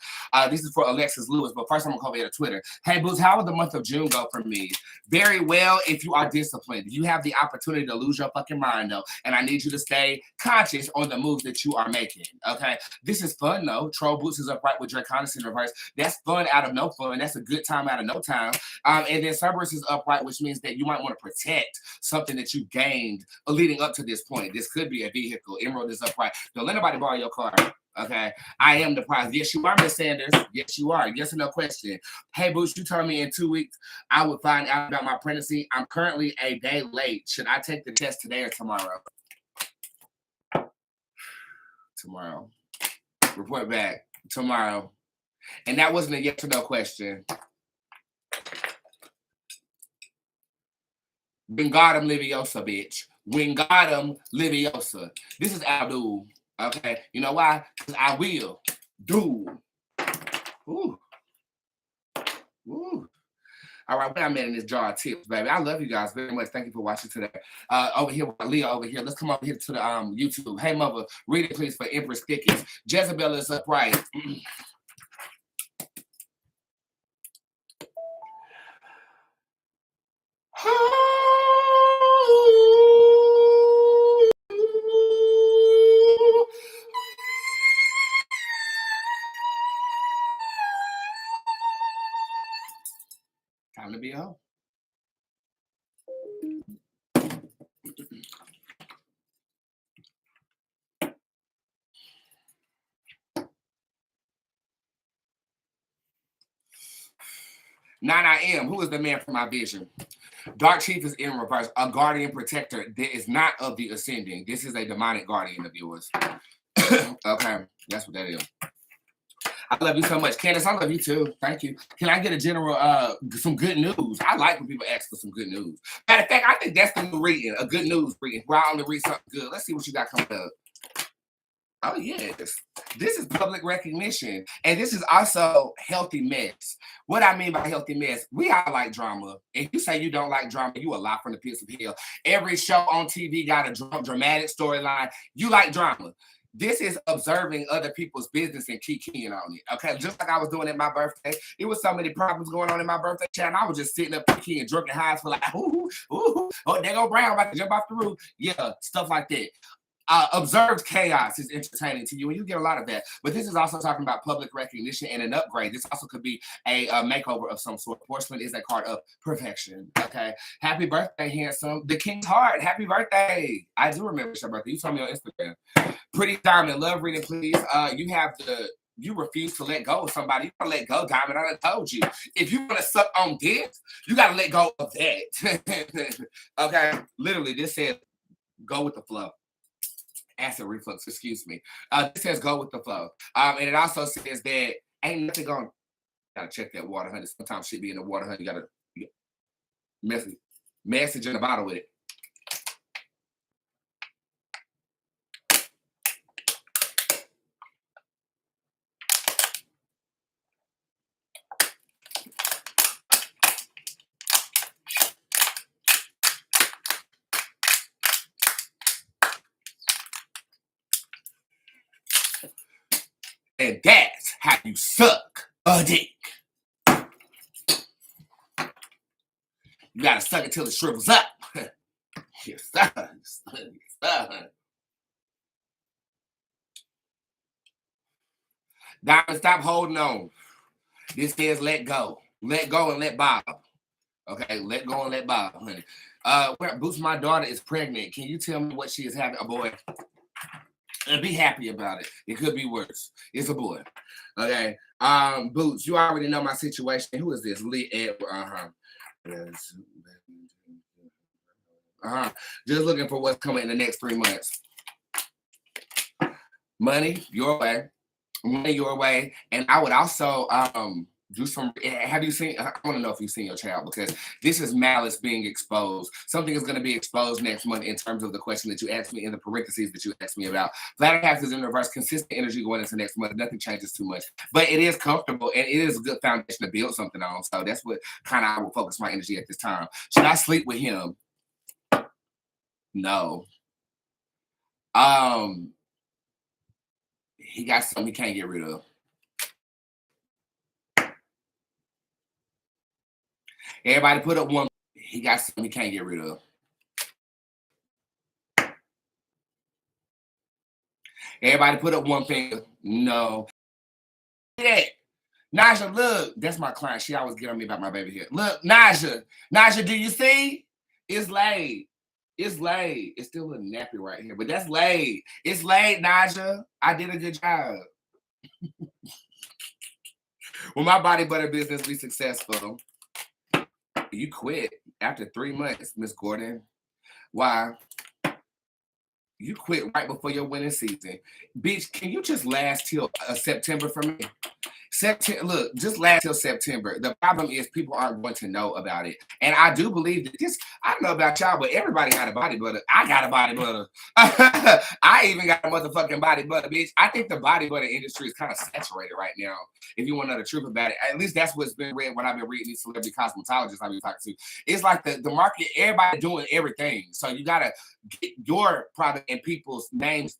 This is for Alexis Lewis, but first I'm gonna come over here to Twitter. Hey, Boots, how would the month of June go for me? Very well if you are disciplined. You have the opportunity to lose your fucking mind, though, and I need you to stay conscious on the moves that you are making, okay? This is fun, though. Troll Boots is upright with Draconis in reverse. That's fun out of no fun. That's a good time out of no time. And then Cerberus is upright, which means that you might want to protect something that you gained leading up to this point. This could be a vehicle. Emerald is upright. Don't let nobody borrow your car. Okay, I am the prize. Yes, you are, Miss Sanders. Yes, you are. Yes or no question. Hey, Boots, you told me in 2 weeks I would find out about my pregnancy. I'm currently a day late. Should I take the test today or tomorrow? Tomorrow. Report back tomorrow. And that wasn't a yes or no question. Wingardium Leviosa, bitch. Wingardium Leviosa. This is Abdul. Okay, you know why? Because I will do. Ooh. Ooh. All right, what I'm in this jar of tips, baby. I love you guys very much. Thank you for watching today. Over here, Leah over here. Let's come over here to the YouTube. Hey, mother, read it, please, for Empress Thickets. Jezebel is upright. Time to be a hoe. Nine I am. Who is the man for my vision? Dark Chief is in reverse. A guardian protector that is not of the ascending. This is a demonic guardian of yours. Okay, that's what that is. I love you so much. Candace, I love you too. Thank you. Can I get a general, some good news? I like when people ask for some good news. Matter of fact, I think that's the new reading, a good news reading, where I only read something good. Let's see what you got coming up. Oh, yes. This is public recognition. And this is also healthy mess. What I mean by healthy mess, we all like drama. If you say you don't like drama, you a lie from the pits of hell. Every show on TV got a dramatic storyline. You like drama. This is observing other people's business and keying on it. Okay, just like I was doing at my birthday. It was so many problems going on in my birthday chat, and I was just sitting up keying and drinking highs for like, ooh, oh, there go Brown about to jump off the roof. Yeah, stuff like that. Observed chaos is entertaining to you, and you get a lot of that. But this is also talking about public recognition and an upgrade. This also could be a makeover of some sort. Porcelain is a card of perfection. Okay, happy birthday, handsome. The King's Heart, happy birthday. I do remember your birthday. You told me on Instagram. Pretty Diamond, love reading, please. You refuse to let go of somebody. You gotta let go, Diamond. I done told you. If you want to suck on this, you gotta let go of that. Okay, literally, this says go with the flow. Acid reflux, excuse me. This says go with the flow. And it also says that ain't nothing going. Gotta check that water, honey. Sometimes shit be in the water, honey. You gotta message in the bottle with it. And that's how you suck a dick. You gotta suck it till it shrivels up. Yes, sir. Diamond, stop holding on. This says let go. Let go and let Bob. Okay, let go and let Bob, honey. Boots, my daughter is pregnant. Can you tell me what she is having? A boy. And be happy about it. It could be worse. It's a boy. Okay. Boots, you already know my situation. Who is this? Lee Edward. Just looking for what's coming in the next 3 months. Money your way. Money your way. And I would also Do some. Have you seen? I want to know if you've seen your child, because this is malice being exposed. Something is going to be exposed next month in terms of the question that you asked me in the parentheses that you asked me about. Flat half is in reverse, consistent energy going into next month. Nothing changes too much, but it is comfortable and it is a good foundation to build something on. So that's what kind of I will focus my energy at this time. Should I sleep with him? No. He got something he can't get rid of. Everybody put up one. He got something he can't get rid of. Everybody put up one finger. No. Yeah. Naja, look. That's my client. She always get on me about my baby here. Look, Naja. Naja, do you see? It's laid. It's laid. It's still a nappy right here, but that's laid. It's laid, Naja. I did a good job. Will my body butter business be successful? You quit after 3 months, Miss Gordon. Why? You quit right before your winning season. Bitch, can you just last till September for me? September, look, just last till September. The problem is people aren't going to know about it. And I do believe that this, I don't know about y'all, but everybody got a body butter. I got a body butter. I even got a motherfucking body butter, bitch. I think the body butter industry is kind of saturated right now. If you want to know the truth about it, at least that's what's been read when I've been reading these celebrity cosmetologists I've been talking to. It's like the market, everybody doing everything. So you got to get your product in people's names,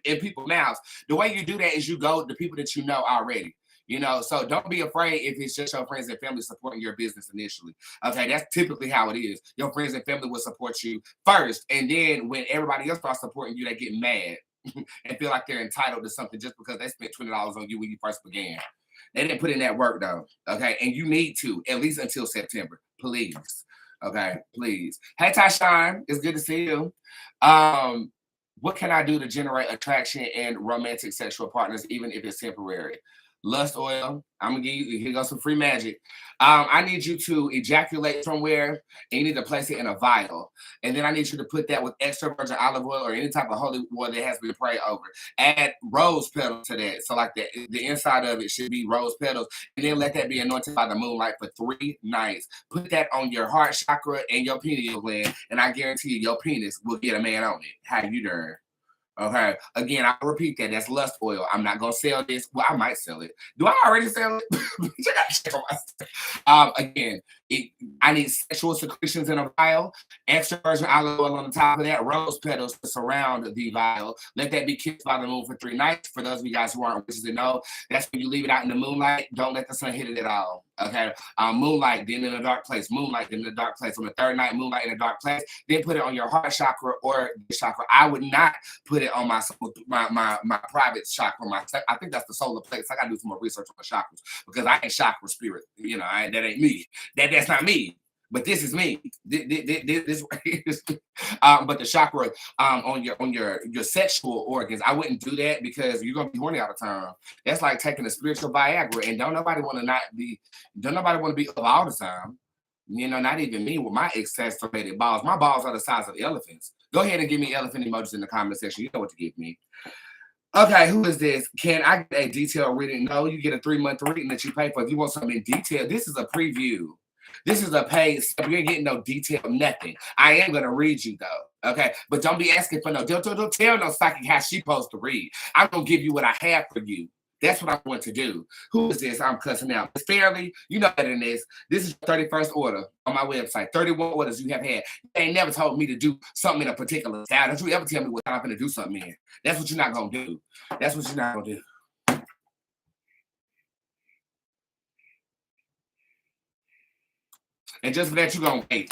in people's mouths. The way you do that is you go to people that you know already. You know, so don't be afraid if it's just your friends and family supporting your business initially. Okay, that's typically how it is. Your friends and family will support you first, and then when everybody else starts supporting you, they get mad and feel like they're entitled to something just because they spent $20 on you when you first began. They didn't put in that work though. Okay, and you need to at least until September, please. Okay, please. Hey, Tyshawn, it's good to see you. What can I do to generate attraction and romantic sexual partners, even if it's temporary? Lust oil. I'm gonna give you, here goes some free magic. I need you to ejaculate somewhere and you need to place it in a vial. And then I need you to put that with extra virgin olive oil or any type of holy oil that has been prayed over. Add rose petals to that. So like the inside of it should be rose petals. And then let that be anointed by the moonlight for 3 nights. Put that on your heart chakra and your pineal gland. And I guarantee you your penis will get a man on it. How you doing? Okay. Again, I'll repeat that. That's lust oil. I'm not gonna sell this. Well, I might sell it. Do I already sell it? I gotta check on my again, I need sexual secretions in a vial, extra virgin olive oil on the top of that, rose petals to surround the vial. Let that be kissed by the moon for 3 nights. For those of you guys who aren't witches and know, that's when you leave it out in the moonlight. Don't let the sun hit it at all. Okay. Moonlight, then in a dark place. Moonlight, then in a dark place. On the 3rd night, moonlight in a dark place. Then put it on your heart chakra or the chakra. I would not put it on my private chakra. I think that's the solar plexus. I gotta do some more research on the chakras because I ain't chakra spirit. You know, that ain't me. That's not me. But this is me. This but the chakra on your sexual organs, I wouldn't do that because you're gonna be horny all the time. That's like taking a spiritual Viagra, and don't nobody want to be up all the time. You know, not even me with my exacerbated balls. My balls are the size of elephants. Go ahead and give me elephant emojis in the comment section. You know what to give me. Okay, who is this? Can I get a detailed reading? No, you get a 3-month reading that you pay for. If you want something in detail, this is a preview. This is a paid stuff. You ain't getting no detail, nothing. I am gonna read you though. Okay, but don't be asking for no. Don't tell no psychic how she supposed to read. I'm gonna give you what I have for you. That's what I want to do. Who is this? I'm cussing out. It's Fairly. You know better than this. This is your 31st order on my website. 31 orders you have had. You ain't never told me to do something in a particular style. Don't you ever tell me what I'm gonna do something in. That's what you're not gonna do. That's what you're not gonna do. And just for that, you're gonna wait.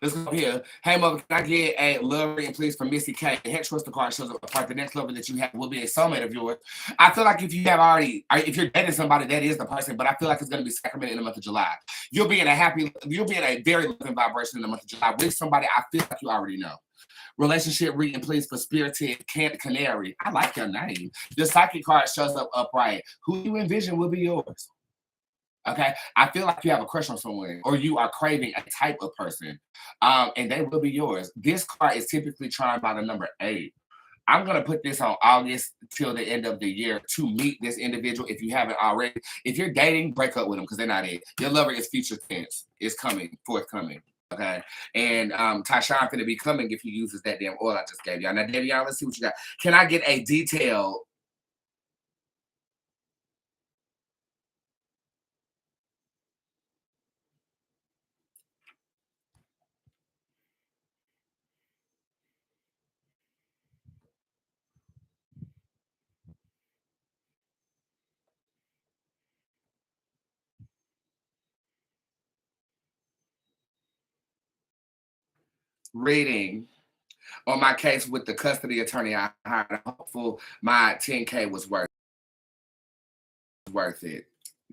Let's go here. Hey, mother, can I get a love reading, please, from Missy K? The head trust the card shows up apart. The next lover that you have will be a soulmate of yours. I feel like if you're dating somebody, that is the person, but I feel like it's going to be sacramented in the month of July. You'll be in a very loving vibration in the month of July with somebody I feel like you already know. Relationship reading, please, for Spirited Canary. I like your name. The psychic card shows up upright. Who you envision will be yours. Okay, I feel like you have a crush on someone or you are craving a type of person, and they will be yours. This card is typically charmed by the number 8. I'm going to put this on August till the end of the year to meet this individual if you haven't already. If you're dating, break up with them because they're not it. Your lover is future tense. It's coming, forthcoming. Okay. And Tyshawn finna be coming if he uses that damn oil I just gave y'all. Now, Davion, let's see what you got. Can I get a detailed? Reading on my case with the custody attorney I hired. I'm hopeful my 10K was worth it.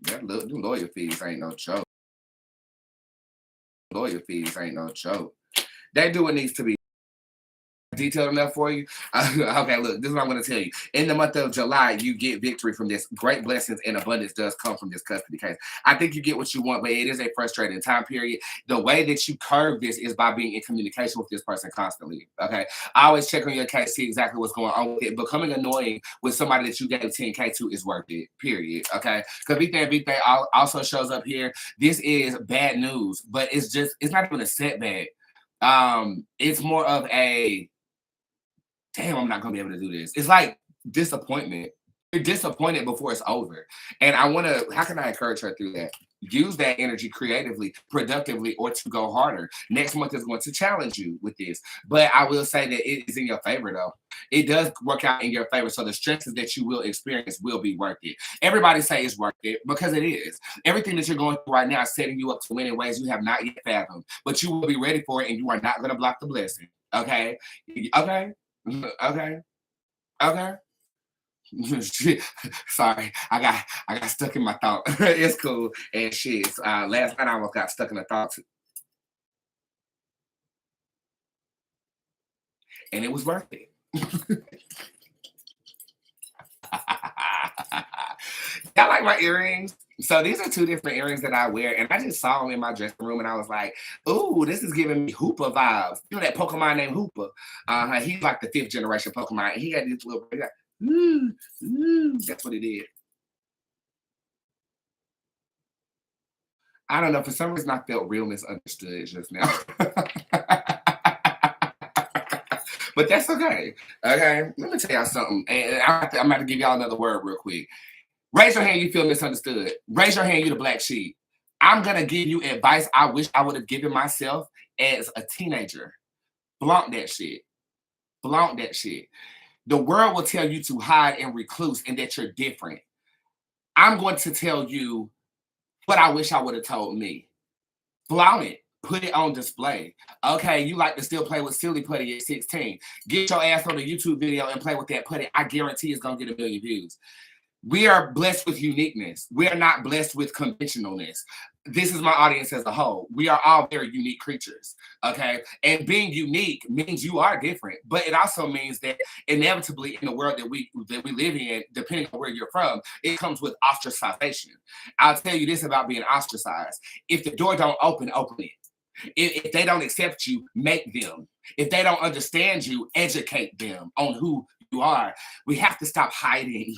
That lawyer fees ain't no joke. Lawyer fees ain't no joke. They do what needs to be detailed enough for you. Okay, look, this is what I'm going to tell you. In the month of July, you get victory from this. Great blessings and abundance does come from this custody case. I think you get what you want, but it is a frustrating time period. The way that you curve this is by being in communication with this person constantly. Okay, I always check on your case, see exactly what's going on with it. Becoming annoying with somebody that you gave 10K to is worth it, period. Okay, because Vite also shows up here. This is bad news, but it's not even a setback. It's more of a damn, I'm not gonna be able to do this. It's like disappointment. You're disappointed before it's over. And how can I encourage her through that? Use that energy creatively, productively, or to go harder. Next month is going to challenge you with this. But I will say that it is in your favor, though. It does work out in your favor. So the stresses that you will experience will be worth it. Everybody say it's worth it because it is. Everything that you're going through right now is setting you up to win in ways you have not yet fathomed. But you will be ready for it and you are not going to block the blessing. Okay? Okay? Okay. Okay. Sorry, I got stuck in my thought. It's cool and shit. Last night I almost got stuck in a thought, and it was worth it. I like my earrings. So these are 2 different earrings that I wear, and I just saw them in my dressing room, and I was like, "Ooh, this is giving me Hoopa vibes." You know that Pokemon named Hoopa? He's like the 5th generation Pokemon. He had this little, that's what he did. I don't know. For some reason, I felt real misunderstood just now. But that's okay. Okay, let me tell y'all something, and I'm about to give y'all another word real quick. Raise your hand, you feel misunderstood. Raise your hand, you the black sheep. I'm going to give you advice I wish I would have given myself as a teenager. Flaunt that shit. Flaunt that shit. The world will tell you to hide and recluse and that you're different. I'm going to tell you what I wish I would have told me. Flaunt it. Put it on display. Okay, you like to still play with silly putty at 16. Get your ass on a YouTube video and play with that putty. I guarantee it's going to get 1 million views. We are blessed with uniqueness. We are not blessed with conventionalness. This is my audience as a whole. We are all very unique creatures, okay? And being unique means you are different, but it also means that inevitably in the world that we live in, depending on where you're from, it comes with ostracization. I'll tell you this about being ostracized. If the door don't open it. If they don't accept you, make them. If they don't understand you, educate them on who you are. We have to stop hiding.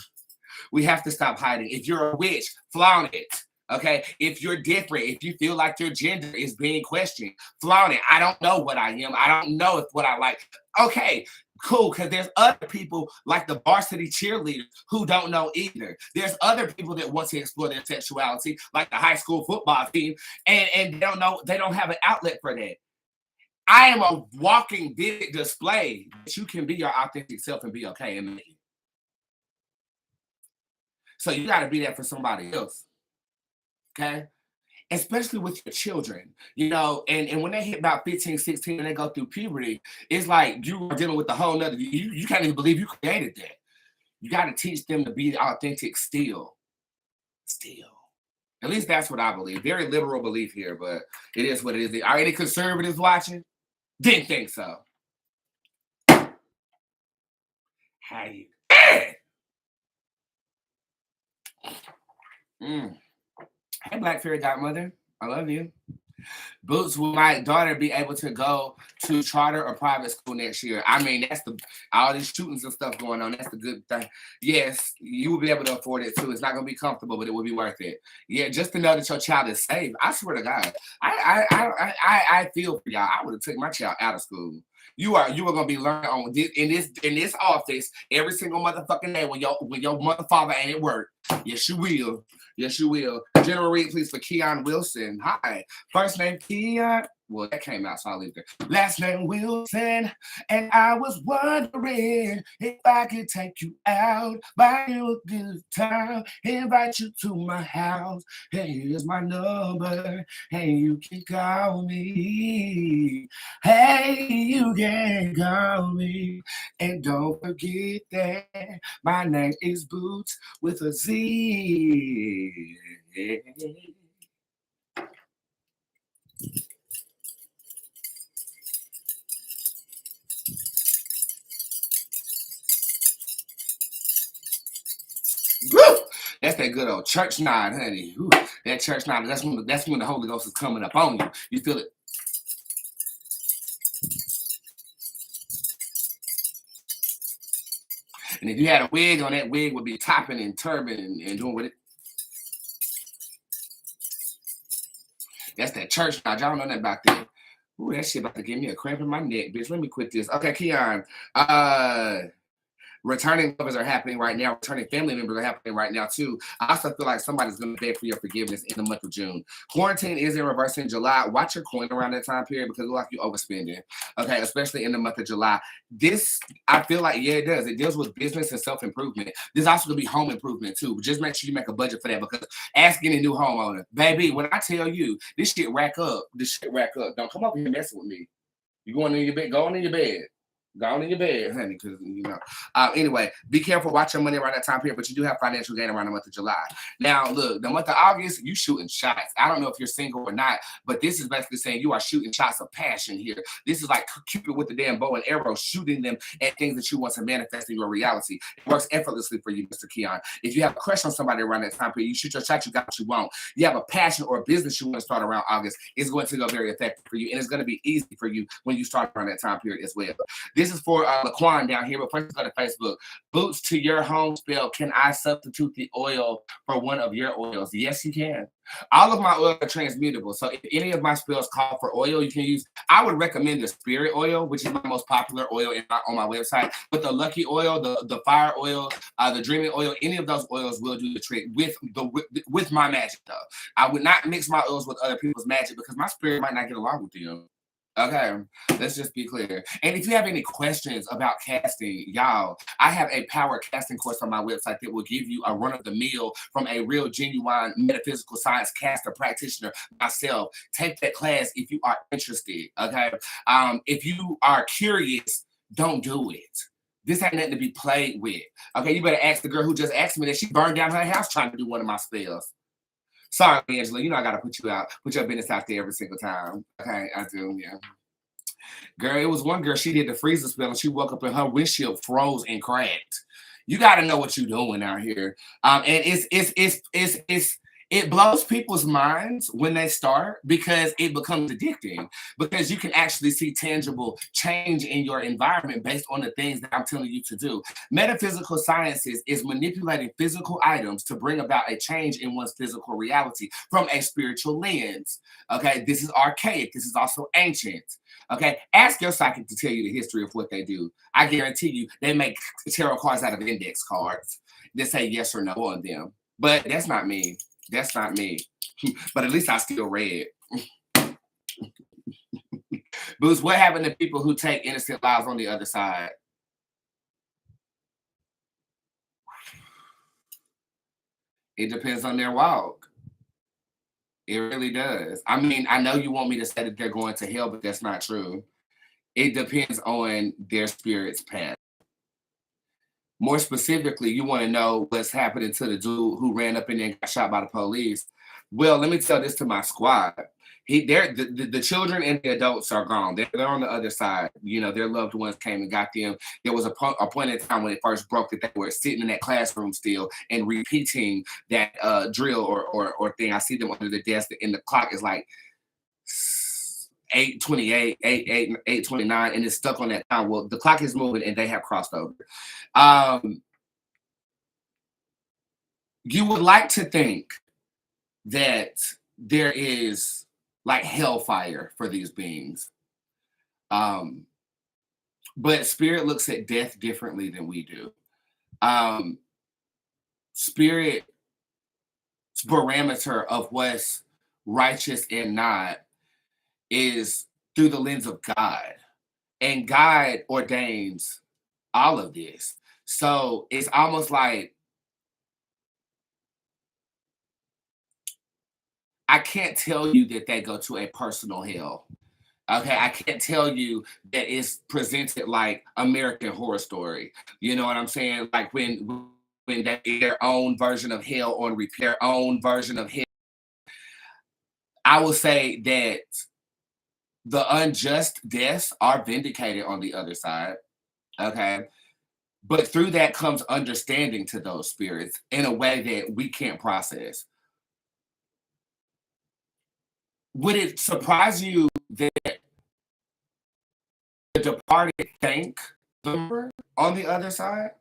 We have to stop hiding. If you're a witch, flaunt it. Okay. If you're different, if you feel like your gender is being questioned, flaunt it. I don't know what I am. I don't know if what I like. Okay, cool. Because there's other people like the varsity cheerleaders who don't know either. There's other people that want to explore their sexuality, like the high school football team, and they don't know, they don't have an outlet for that. I am a walking vivid display that you can be your authentic self and be okay in me. So you got to be there for somebody else, okay? Especially with your children, you know, and when they hit about 15, 16 and they go through puberty, it's like you are dealing with a whole nother, you can't even believe you created that. You got to teach them to be authentic still. At least that's what I believe. Very liberal belief here, but it is what it is. Are any conservatives watching? Didn't think so. How you? Hey, Black Fairy Godmother. I love you. Boots, will my daughter be able to go to charter or private school next year? I mean, that's all these shootings and stuff going on. That's the good thing. Yes, you will be able to afford it too. It's not going to be comfortable, but it will be worth it. Yeah, just to know that your child is safe. I swear to God, I feel for y'all. I would have took my child out of school. You are gonna be learning on in this office every single motherfucking day when your mother father ain't at work. Yes, you will. Yes, you will. General Reed, please, for Keon Wilson. Hi. First name Keon. Well, that came out, so I'll leave there. Last name Wilson. And I was wondering if I could take you out, buy you a good time, invite you to my house. Hey, here's my number. Hey, you can call me. Hey, you can call me. And don't forget that my name is Boots with a Z. Woo! That's that good old church nod, honey. Woo, that church nod. That's when the Holy Ghost is coming up on you. You feel it. And if you had a wig on, that wig would be topping and turban and doing what it. That's that church nod. Y'all don't know nothing about that. Ooh, that shit about to give me a cramp in my neck, bitch. Let me quit this. Okay, Keon. Returning lovers are happening right now. Returning family members are happening right now, too. I also feel like somebody's going to beg for your forgiveness in the month of June. Quarantine is in reverse in July. Watch your coin around that time period because it looks like you're overspending. Okay, especially in the month of July. This, I feel like, yeah, it does. It deals with business and self-improvement. This also going to be home improvement, too. But just make sure you make a budget for that because ask any new homeowner. Baby, when I tell you, this shit rack up. This shit rack up. Don't come up here messing with me. You going in your bed? Go on in your bed. Go on in your bed, honey, because, you know. Anyway, be careful. Watch your money around that time period, but you do have financial gain around the month of July. Now, look, the month of August, you shooting shots. I don't know if you're single or not, but this is basically saying you are shooting shots of passion here. This is like Cupid with the damn bow and arrow, shooting them at things that you want to manifest in your reality. It works effortlessly for you, Mr. Keon. If you have a crush on somebody around that time period, you shoot your shot, you got what you want. You have a passion or a business you want to start around August, it's going to go very effective for you, and it's going to be easy for you when you start around that time period as well. This is for Laquan down here, but first go to Facebook. Boots, to your home spell, can I substitute the oil for one of your oils? Yes, you can. All of my oils are transmutable, so if any of my spells call for oil, you can use. I would recommend the spirit oil, which is my most popular oil on my website. But the lucky oil, the fire oil, the dreaming oil, any of those oils will do the trick with my magic, though. I would not mix my oils with other people's magic because my spirit might not get along with you. Okay, let's just be clear. And if you have any questions about casting, y'all, I have a power casting course on my website that will give you a run of the mill from a real, genuine metaphysical science caster practitioner myself. Take that class if you are interested, okay? If you are curious, don't do it. This ain't nothing to be played with, okay? You better ask the girl who just asked me that she burned down her house trying to do one of my spells. Sorry, Angela, you know I gotta put your business out there every single time. Okay, I do, yeah. Girl, it was one girl, she did the freezer spell and she woke up and her windshield froze and cracked. You gotta know what you're doing out here. And it blows people's minds when they start because it becomes addicting. Because you can actually see tangible change in your environment based on the things that I'm telling you to do. Metaphysical sciences is manipulating physical items to bring about a change in one's physical reality from a spiritual lens. Okay, this is archaic. This is also ancient. Okay, ask your psychic to tell you the history of what they do. I guarantee you they make tarot cards out of index cards that say yes or no on them. But that's not me. That's not me. But at least I still read. Boots, what happened to people who take innocent lives on the other side? It depends on their walk. It really does. I mean, I know you want me to say that they're going to hell, but that's not true. It depends on their spirit's path. More specifically, you want to know what's happening to the dude who ran up in there and got shot by the police. Well, let me tell this to my squad. The children and the adults are gone. They're on the other side. You know, their loved ones came and got them. There was a point in time when it first broke that they were sitting in that classroom still and repeating that drill or thing. I see them under the desk and the clock is like 8:28, 8:29, and it's stuck on that time. Well, the clock is moving and they have crossed over. You would like to think that there is like hellfire for these beings. But spirit looks at death differently than we do. Spirit's parameter of what's righteous and not is through the lens of God. And God ordains all of this. So it's almost like I can't tell you that they go to a personal hell. Okay, I can't tell you that it's presented like American Horror Story. You know what I'm saying? Like when they do their own version of hell on repeat, their own version of hell. I will say that the unjust deaths are vindicated on the other side. Okay. But through that comes understanding to those spirits in a way that we can't process. Would it surprise you that the departed thank them on the other side?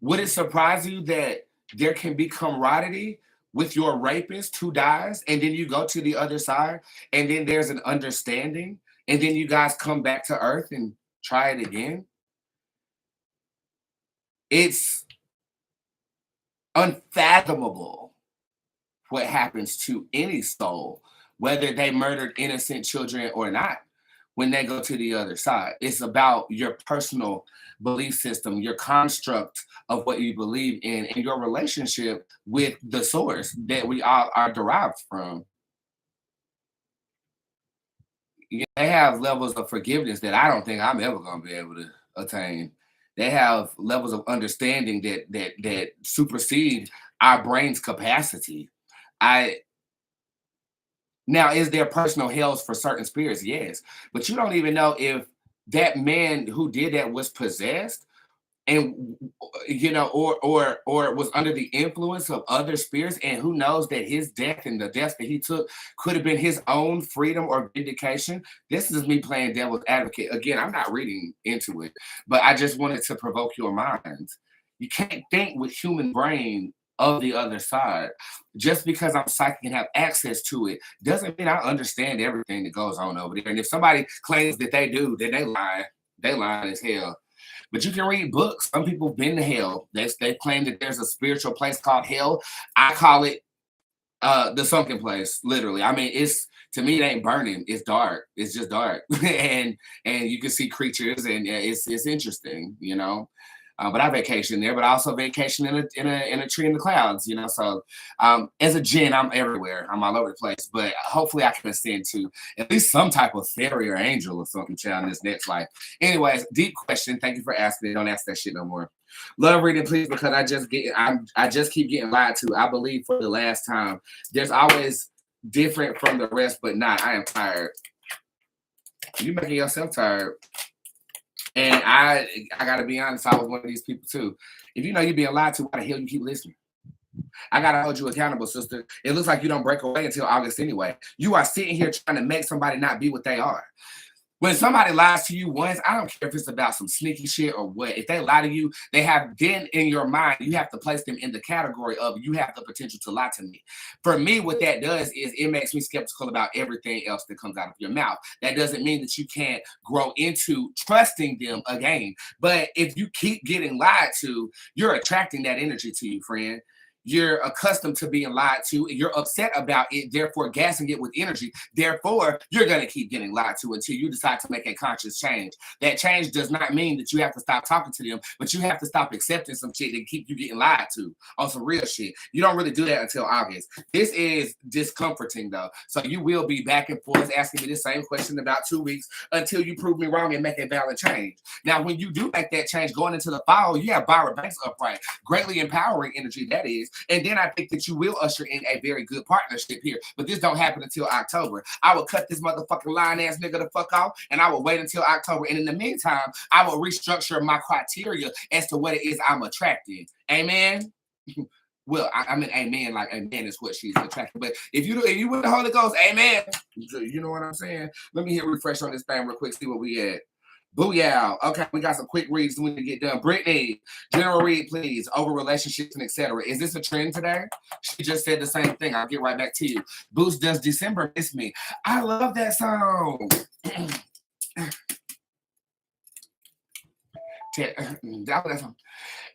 Would it surprise you that there can be camaraderie with your rapist who dies, and then you go to the other side, and then there's an understanding, and then you guys come back to Earth and try it again? It's unfathomable what happens to any soul, whether they murdered innocent children or not, when they go to the other side. It's about your personal belief system, your construct of what you believe in, and your relationship with the source that we all are derived from. They have levels of forgiveness that I don't think I'm ever going to be able to attain. They have levels of understanding that supersede our brain's capacity. Now, is there personal hells for certain spirits? Yes. But you don't even know if that man who did that was possessed and, you know, or was under the influence of other spirits, and who knows that his death and the death that he took could have been his own freedom or vindication. This is me playing devil's advocate. Again, I'm not reading into it, but I just wanted to provoke your minds. You can't think with human brain of the other side. Just because I'm psychic and have access to it doesn't mean I understand everything that goes on over there. And if somebody claims that they do, then they lie. They lie as hell. But you can read books. Some people have been to hell. They claim that there's a spiritual place called hell. I call it the sunken place, literally. I mean, it's, to me, it ain't burning. It's dark. It's just dark. and you can see creatures, and it's interesting, you know. But I vacation there, but I also vacation in a tree in the clouds, you know. So as a djinn, I'm everywhere. I'm all over the place. But hopefully I can ascend to at least some type of fairy or angel or something, child, in this next life. Anyways, deep question. Thank you for asking it. Don't ask that shit no more. Love reading, please, because I just keep getting lied to. I believe for the last time. There's always different from the rest, but not. I am tired. You making yourself tired. And I gotta be honest, I was one of these people too. If you know you're being lied to, why the hell you keep listening? I gotta hold you accountable, sister. It looks like you don't break away until August anyway. You are sitting here trying to make somebody not be what they are. When somebody lies to you once, I don't care if it's about some sneaky shit or what. If they lie to you, they have then in your mind, you have to place them in the category of you have the potential to lie to me. For me, what that does is it makes me skeptical about everything else that comes out of your mouth. That doesn't mean that you can't grow into trusting them again. But if you keep getting lied to, you're attracting that energy to you, friend. You're accustomed to being lied to. You're upset about it, therefore gassing it with energy. Therefore, you're going to keep getting lied to until you decide to make a conscious change. That change does not mean that you have to stop talking to them, but you have to stop accepting some shit that keep you getting lied to on some real shit. You don't really do that until August. This is discomforting, though. So you will be back and forth asking me the same question in about 2 weeks until you prove me wrong and make a valid change. Now, when you do make that change going into the fall, you have Byron Banks upright. Greatly empowering energy, that is. And then I think that you will usher in a very good partnership here. But this don't happen until October. I will cut this motherfucking lying ass nigga the fuck off, and I will wait until October. And in the meantime, I will restructure my criteria as to what it is I'm attracting. Amen. Well, I mean, amen. Like, amen is what she's attracted. But if you with the Holy Ghost, amen. You know what I'm saying? Let me hit refresh on this thing real quick. See what we at. Booyah. Okay, we got some quick reads when we get done. Brittany, general read, please, over relationships and etc. Is this a trend today? She just said the same thing. I'll get right back to you. Boost, does December miss me? I love that song. That was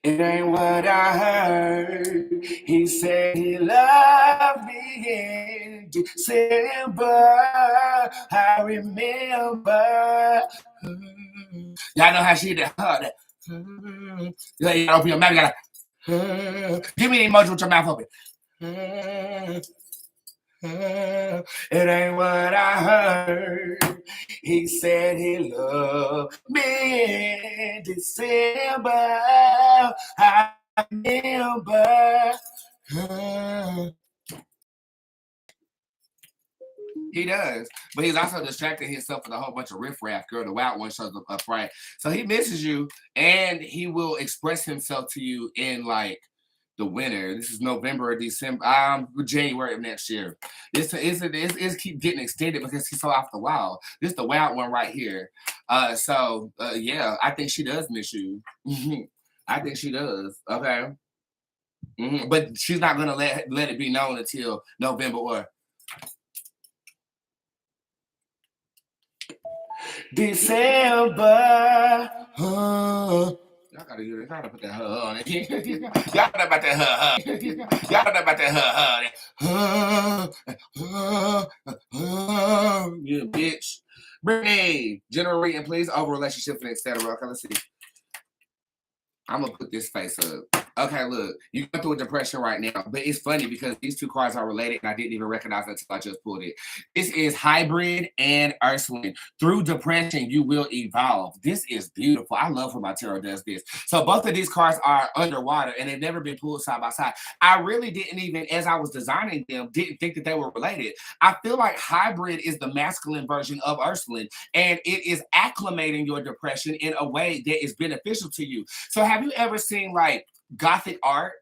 It ain't what I heard. He said he loved me in December. I remember. Y'all know how she did that. Y'all open your mouth. You gotta give me the emoji with your mouth open. It ain't what I heard. He said he loved me in December. I remember. He does, but he's also distracting himself with a whole bunch of riffraff. Girl, the wild one shows up upright. So he misses you, and he will express himself to you in like the winter. This is November or December, January of next year. It's keep getting extended because he's so off the wild. This is the wild one right here. Yeah, I think she does miss you. I think she does. Okay, but she's not gonna let it be known until November or December. Y'all gotta hear it. Y'all gotta put that on it. Y'all know about that Y'all know about that you bitch. Brittany, general reading, please, over relationships and etc. Okay, let's see. I'm gonna put this face up. Okay, look, you're going through a depression right now, but it's funny because these two cards are related and I didn't even recognize it until I just pulled it. This is Hybrid and Ursuline. Through depression, you will evolve. This is beautiful. I love when my tarot does this. So both of these cards are underwater and they've never been pulled side by side. I really didn't even, as I was designing them, didn't think that they were related. I feel like Hybrid is the masculine version of Ursuline and it is acclimating your depression in a way that is beneficial to you. So have you ever seen like Gothic art?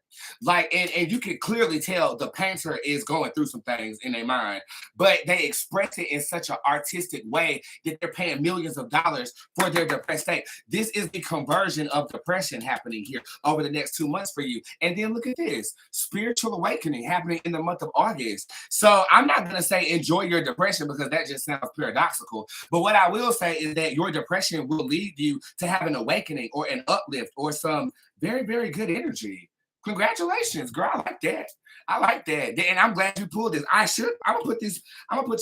Like, and you can clearly tell the painter is going through some things in their mind, but they express it in such an artistic way that they're paying millions of dollars for their depressed state. This is the conversion of depression happening here over the next 2 months for you. And then look at this, spiritual awakening happening in the month of August. So I'm not going to say enjoy your depression because that just sounds paradoxical. But what I will say is that your depression will lead you to have an awakening or an uplift or some very, very good energy. Congratulations, girl. I like that. I like that. And I'm glad you pulled this. I'm gonna put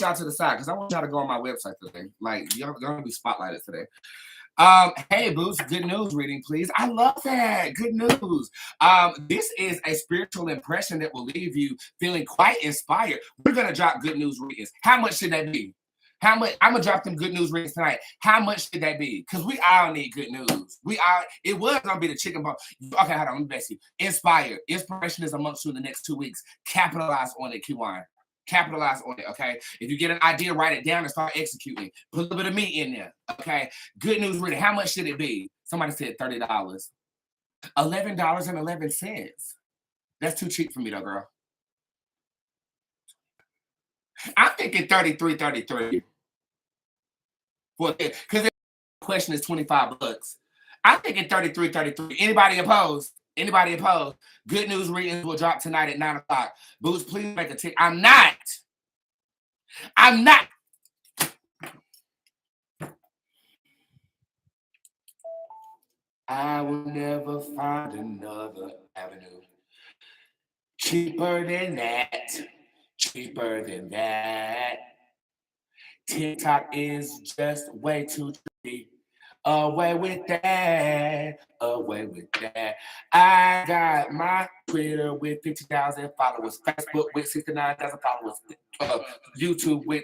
y'all to the side because I want y'all to go on my website today. Like, y'all gonna be spotlighted today. Hey, Boots, good news reading, please. I love that. Good news. This is a spiritual impression that will leave you feeling quite inspired. We're gonna drop good news readings. How much should that be? How much? I'm gonna drop them good news readings tonight. How much should that be? Because we all need good news. It was gonna be the chicken bone. Okay, hold on, let me best you. Inspire. Inspiration is amongst you in the next 2 weeks. Capitalize on it, Kiwan. Capitalize on it, okay? If you get an idea, write it down and start executing. Put a little bit of meat in there, okay? Good news reading. How much should it be? Somebody said $30. $11.11. That's too cheap for me though, girl. I'm thinking 33. Because the question is $25. I'm thinking 33. Anybody opposed? Anybody opposed? Good news readings will drop tonight at 9 o'clock. Boots, please make a tick. I'm not. I will never find another avenue cheaper than that. TikTok is just way too cheap. Away with that. I got my Twitter with 50,000 followers, Facebook with 69,000 followers, YouTube with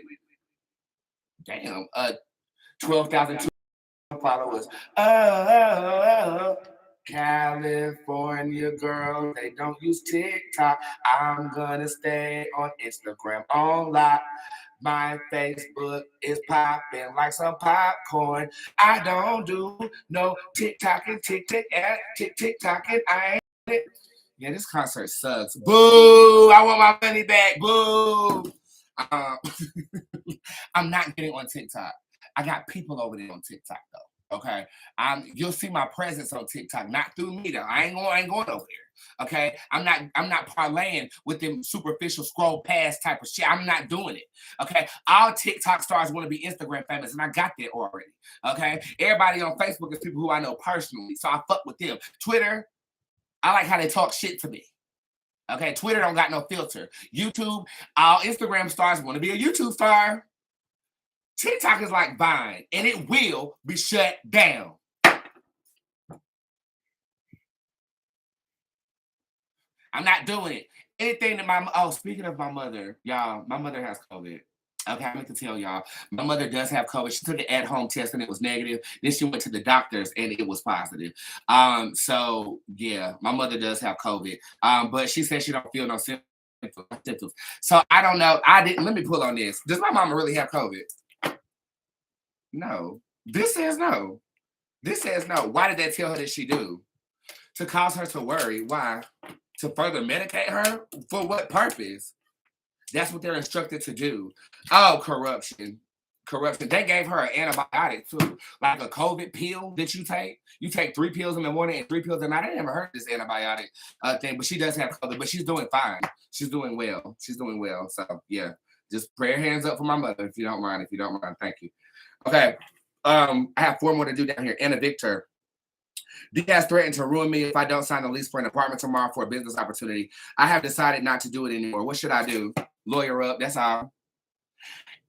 12,000 followers. California girl, they don't use TikTok. I'm gonna stay on Instagram on live. My Facebook is popping like some popcorn. I don't do no TikToking, TikToking. I ain't it. Yeah, this concert sucks. Boo! I want my money back. Boo! I'm not getting on TikTok. I got people over there on TikTok though. Okay, you'll see my presence on TikTok, not through me though. I ain't going over there. Okay, I'm not parlaying with them superficial scroll past type of shit. I'm not doing it. Okay, all TikTok stars want to be Instagram famous, and I got that already. Okay, everybody on Facebook is people who I know personally, so I fuck with them. Twitter, I like how they talk shit to me. Okay, Twitter don't got no filter. YouTube, all Instagram stars want to be a YouTube star. TikTok is like Vine, and it will be shut down. I'm not doing it. Anything that speaking of my mother, y'all, my mother has COVID. Okay, I meant to tell y'all, my mother does have COVID. She took an at-home test and it was negative. Then she went to the doctors and it was positive. So yeah, my mother does have COVID. But she said she don't feel no symptoms. So I don't know. Let me pull on this. Does my mama really have COVID? No. This says no. This says no. Why did they tell her that she do? To cause her to worry. Why? To further medicate her? For what purpose? That's what they're instructed to do. Oh, corruption. Corruption. They gave her an antibiotic too. Like a COVID pill that you take. You take 3 pills in the morning and 3 pills at night. I never heard this antibiotic thing, but she does have COVID, but she's doing fine. She's doing well. She's doing well. So yeah. Just prayer hands up for my mother if you don't mind. If you don't mind. Thank you. Okay. I have 4 more to do down here. Anna Victor. Diaz threatened to ruin me if I don't sign a lease for an apartment tomorrow for a business opportunity. I have decided not to do it anymore. What should I do? Lawyer up. That's all.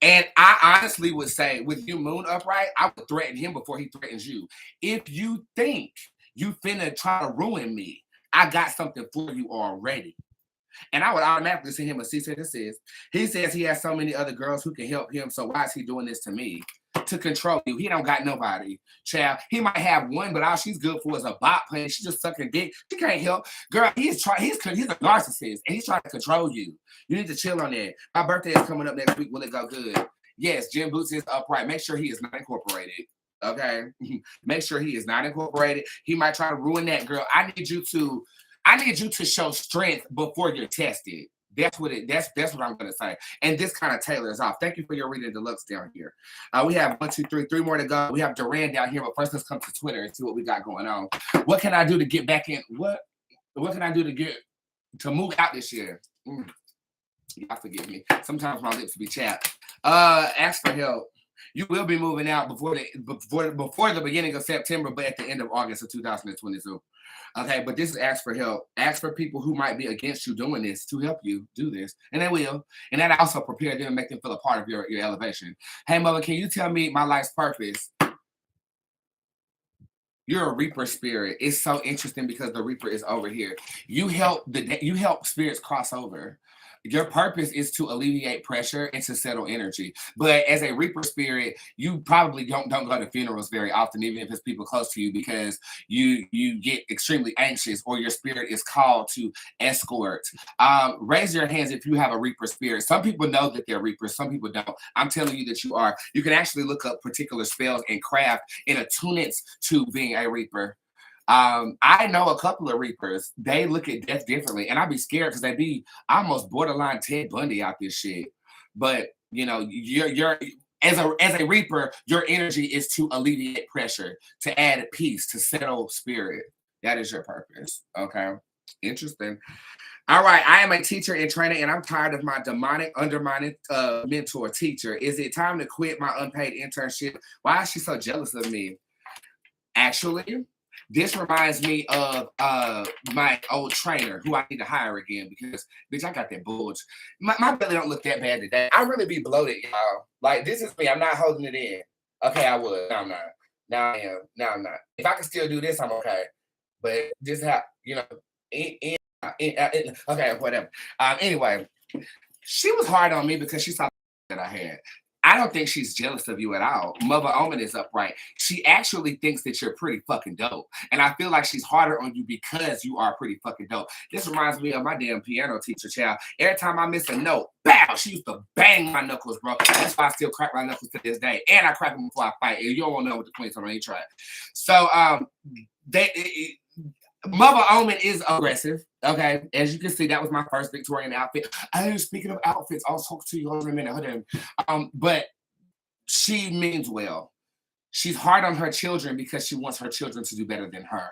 And I honestly would say, with you moon upright, I would threaten him before he threatens you. If you think you finna try to ruin me, I got something for you already. And I would automatically send him a cease and desist. He says he has so many other girls who can help him, so why is he doing this to me? To control you. He don't got nobody. Child, he might have one, but all she's good for is a bot plan. She's just sucking dick. She can't help. Girl, he's a narcissist, and he's trying to control you. You need to chill on that. My birthday is coming up next week. Will it go good? Yes, Djinn Bootz is upright. Make sure he is not incorporated. Okay? Make sure he is not incorporated. He might try to ruin that, girl. I need you to show strength before you're tested. That's what I'm gonna say. And this kind of tailors off. Thank you for your reading deluxe down here. We have 1, 2, 3 more to go. We have Duran down here, but first let's come to Twitter and see what we got going on. What can I do to get back in? What can I do to move out this year? Y'all forgive me. Sometimes my lips be chapped. Ask for help. You will be moving out before the beginning of September, but at the end of August of 2022. Okay, but this is ask for help. Ask for people who might be against you doing this to help you do this, and they will. And that also prepare them and make them feel a part of your elevation. Hey, mother, can you tell me my life's purpose? You're a Reaper spirit. It's so interesting because the Reaper is over here. You help spirits cross over. Your purpose is to alleviate pressure and to settle energy. But as a Reaper spirit, you probably don't go to funerals very often, even if it's people close to you, because you get extremely anxious or your spirit is called to escort. Raise your hands if you have a Reaper spirit. Some people know that they're Reapers. Some people don't. I'm telling you that you are. You can actually look up particular spells and craft in attunements to being a Reaper. I know a couple of Reapers. They look at death differently, and I'd be scared because they be almost borderline Ted Bundy out this shit. But you know, you're as a Reaper, your energy is to alleviate pressure, to add peace, to settle spirit. That is your purpose. Okay, interesting. All right, I am a teacher and trainer, and I'm tired of my demonic, undermining mentor teacher. Is it time to quit my unpaid internship? Why is she so jealous of me? Actually, this reminds me of my old trainer who I need to hire again because, bitch, I got that bulge. My belly don't look that bad today. I really be bloated, y'all. Like, this is me. I'm not holding it in. Okay, I would. No, I'm not. Now I am. Now I'm not. If I can still do this, I'm okay. But this how, you know, okay, whatever. Anyway, she was hard on me because she saw that I had. I don't think she's jealous of you at all. Mother Omen is upright. She actually thinks that you're pretty fucking dope. And I feel like she's harder on you because you are pretty fucking dope. This reminds me of my damn piano teacher, child. Every time I miss a note, bow, she used to bang my knuckles, bro. That's why I still crack my knuckles to this day. And I crack them before I fight. And you don't want to know what the Queen's on any track. So Mother Omen is aggressive. Okay, as you can see, that was my first Victorian outfit. Speaking of outfits, I'll talk to you in a minute. Hold on. But she means well. She's hard on her children because she wants her children to do better than her.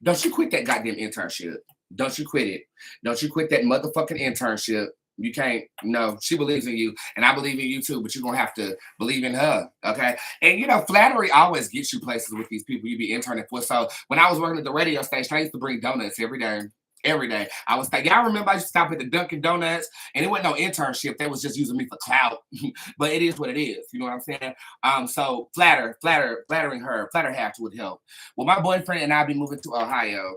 Don't you quit that goddamn internship. Don't you quit it. Don't you quit that motherfucking internship. You can't. No, she believes in you, and I believe in you too. But you're gonna have to believe in her, okay? And you know, flattery always gets you places with these people you be interning for. So when I was working at the radio station, I used to bring donuts every day. Every day, I was like, y'all remember I used to stop at the Dunkin' Donuts, and it wasn't no internship. They was just using me for clout. But it is what it is. You know what I'm saying? So flattering her, flatter half would help. Well, my boyfriend and I be moving to Ohio.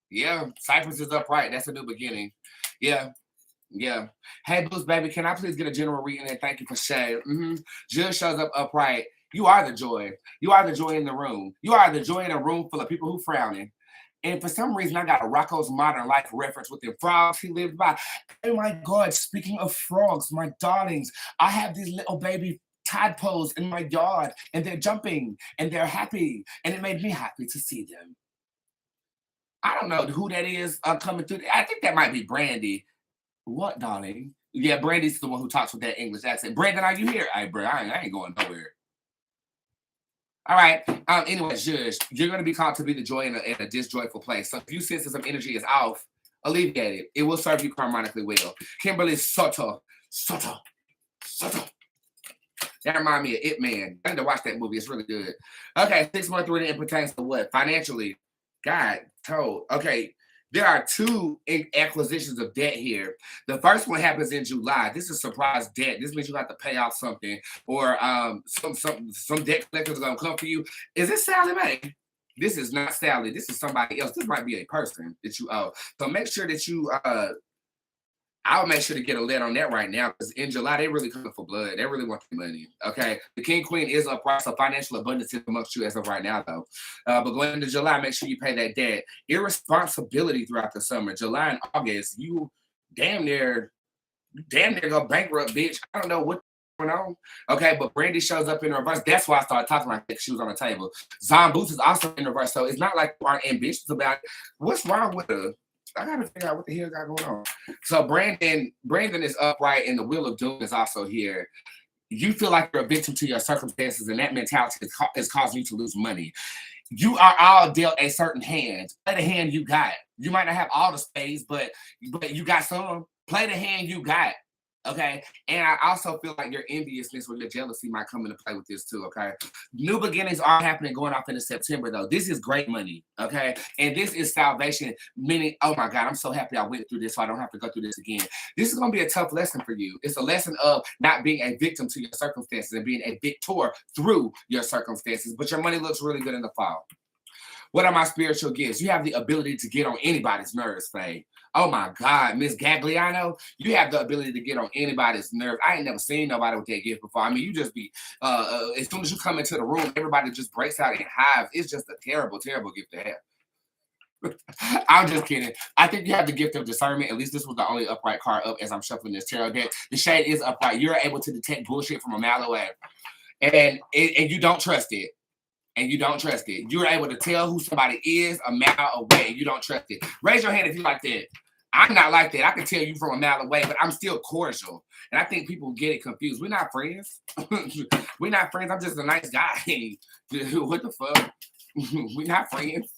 Yeah, Cypress is upright. That's a new beginning. Yeah. Yeah. Hey, Boots, baby, can I please get a general reading and thank you for Shay? Jill shows up upright. You are the joy. You are the joy in the room. You are the joy in a room full of people who frowning. And for some reason, I got a Rocco's Modern Life reference with the frogs he lived by. Oh my God, speaking of frogs, my darlings, I have these little baby tadpoles in my yard, and they're jumping, and they're happy, and it made me happy to see them. I don't know who that is coming through. I think that might be Brandy. What, darling? Yeah, Brandy's the one who talks with that English accent. Brandon, are you here? Hey, bro, I ain't going nowhere. All right. Anyway, Judge, you're going to be called to be the joy in a disjoyful place. So if you sense that some energy is off, alleviate it. It will serve you harmonically well. Kimberly Soto. That reminds me of It Man. I need to watch that movie. It's really good. Okay, 6 month reading, it pertains to what? Financially. God told. Okay, there are 2 acquisitions of debt here. The first one happens in July. This is surprise debt. This means you have to pay off something, or some debt collectors are gonna come for you. Is this Sally Mae? This is not Sally. This is somebody else. This might be a person that you owe. So make sure that you I'll make sure to get a lead on that right now, because in July, they really coming for blood. They really want the money, okay? The King Queen is upright, so financial abundance is amongst you as of right now, though. But going into July, make sure you pay that debt. Irresponsibility throughout the summer. July and August, you damn near go bankrupt, bitch. I don't know what's going on, okay? But Brandy shows up in reverse. That's why I started talking like that. She was on the table. Djinn Bootz is also in reverse, so it's not like you aren't ambitious about it. What's wrong with her? I gotta figure out what the hell got going on. So Brandon is upright, and the Wheel of Doom is also here. You feel like you're a victim to your circumstances, and that mentality is causing you to lose money. You are all dealt a certain hand. Play the hand you got. You might not have all the spades, but you got some. Play the hand you got. Okay. And I also feel like your enviousness or your jealousy might come into play with this too. Okay. New beginnings are happening going off into September, though. This is great money. Okay. And this is salvation, meaning, oh my God, I'm so happy I went through this so I don't have to go through this again. This is going to be a tough lesson for you. It's a lesson of not being a victim to your circumstances and being a victor through your circumstances. But your money looks really good in the fall. What are my spiritual gifts? You have the ability to get on anybody's nerves, Faye. Oh my God, Miss Gagliano, you have the ability to get on anybody's nerves. I ain't never seen nobody with that gift before. I mean, you just be, as soon as you come into the room, everybody just breaks out in hives. It's just a terrible, terrible gift to have. I'm just kidding. I think you have the gift of discernment. At least this was the only upright card up as I'm shuffling this tarot deck. The shade is upright. You're able to detect bullshit from a mile away. And you don't trust it. And you don't trust it. You're able to tell who somebody is a mile away, and you don't trust it. Raise your hand if you like that. I'm not like that. I can tell you from a mile away, but I'm still cordial. And I think people get it confused. We're not friends. We're not friends. I'm just a nice guy. What the fuck? We're not friends.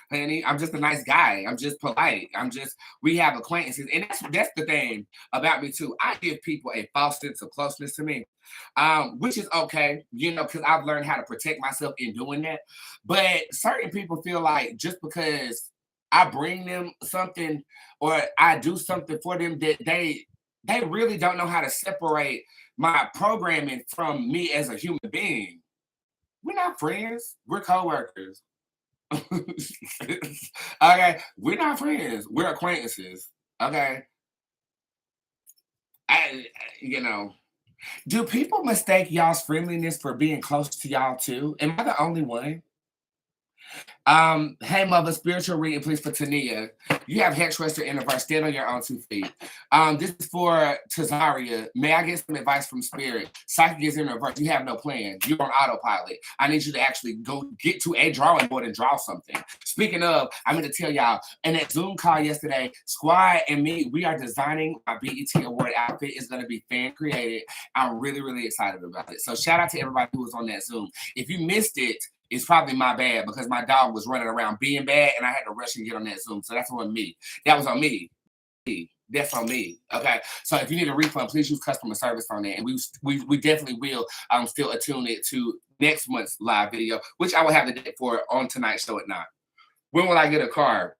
Honey, I'm just a nice guy. I'm just polite. We have acquaintances. And that's the thing about me too. I give people a false sense of closeness to me, which is okay, because I've learned how to protect myself in doing that. But certain people feel like just because I bring them something or I do something for them that they really don't know how to separate my programming from me as a human being. We're not friends. We're coworkers. Okay, we're not friends. We're acquaintances. Okay. Do people mistake y'all's friendliness for being close to y'all too? Am I the only one? Hey mother, spiritual reading, please, for Tania. You have hex register in reverse. Stand on your own 2 feet. This is for Tazaria. May I get some advice from spirit? Psychic is in reverse. You have no plan. You're on autopilot. I need you to actually go get to a drawing board and draw something. Speaking of, I'm going to tell y'all, in that Zoom call yesterday, Squad and me, we are designing my BET Award outfit. It's going to be fan created. I'm really, really excited about it. So shout out to everybody who was on that Zoom. If you missed it, it's probably my bad because my dog was running around being bad and I had to rush and get on that Zoom. So that's on me. That was on me. That's on me. Okay. So if you need a refund, please use customer service on that. And we definitely will still attune it to next month's live video, which I will have the date for on tonight's show at 9. When will I get a card?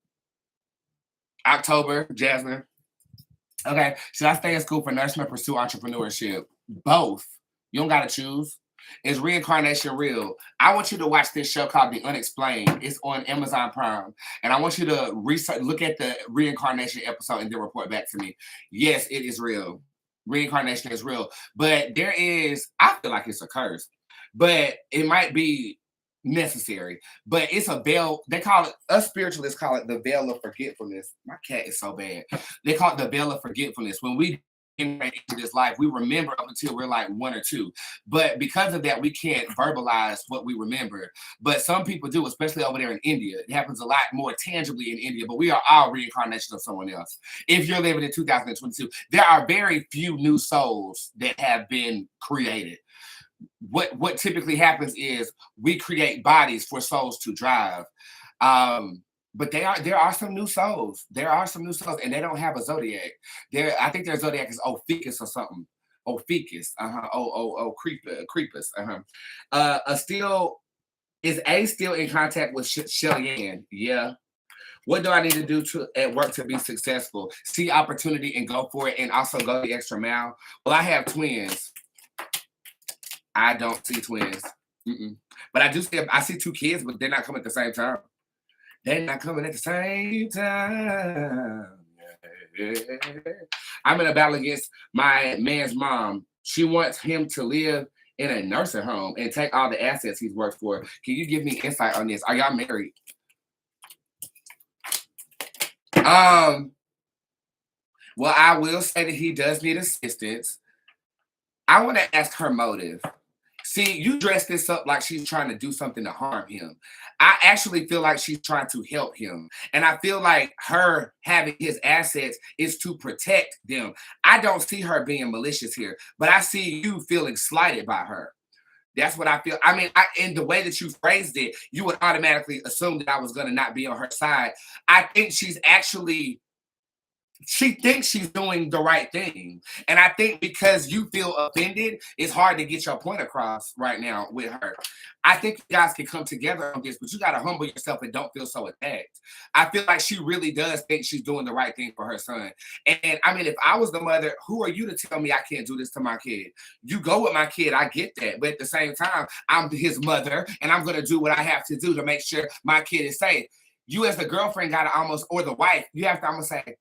October, Jasmine. Okay. Should I stay in school for nursing or pursue entrepreneurship? Both. You don't gotta choose. Is reincarnation real? I want you to watch this show called The Unexplained. It's on Amazon Prime. And I want you to look at the reincarnation episode and then report back to me. Yes, it is real. Reincarnation is real. But there is, I feel like it's a curse. But it might be necessary. But it's a veil. They call it, us spiritualists call it the veil of forgetfulness. My cat is so bad. They call it the veil of forgetfulness. When we into this life, we remember up until we're like 1 or 2, but because of that we can't verbalize what we remember. But some people do, especially over there in India. It happens a lot more tangibly in India, but we are all reincarnation of someone else. If you're living in 2022, there are very few new souls that have been created. What typically happens is we create bodies for souls to drive. But there are some new souls. There are some new souls, and they don't have a zodiac. I think their zodiac is Ophiuchus or something. Ophiuchus. Creepus. Is A still in contact with Shelly Ann? Yeah. What do I need to do at work to be successful? See opportunity and go for it, and also go the extra mile. Well, I have twins. I don't see twins. But I see 2 kids, but they're not coming at the same time. They're not coming at the same time. Yeah. I'm in a battle against my man's mom. She wants him to live in a nursing home and take all the assets he's worked for. Can you give me insight on this? Are y'all married? Well, I will say that he does need assistance. I want to ask her motive. See, you dress this up like she's trying to do something to harm him. I actually feel like she's trying to help him. And I feel like her having his assets is to protect them. I don't see her being malicious here, but I see you feeling slighted by her. That's what I feel. I mean, in the way that you phrased it, you would automatically assume that I was going to not be on her side. I think she thinks she's doing the right thing. And I think because you feel offended, it's hard to get your point across right now with her. I think you guys can come together on this, but you got to humble yourself and don't feel so attacked. I feel like she really does think she's doing the right thing for her son. And I mean, if I was the mother, who are you to tell me I can't do this to my kid? You go with my kid, I get that. But at the same time, I'm his mother, and I'm going to do what I have to do to make sure my kid is safe. You as the girlfriend got to or the wife, you have to almost say,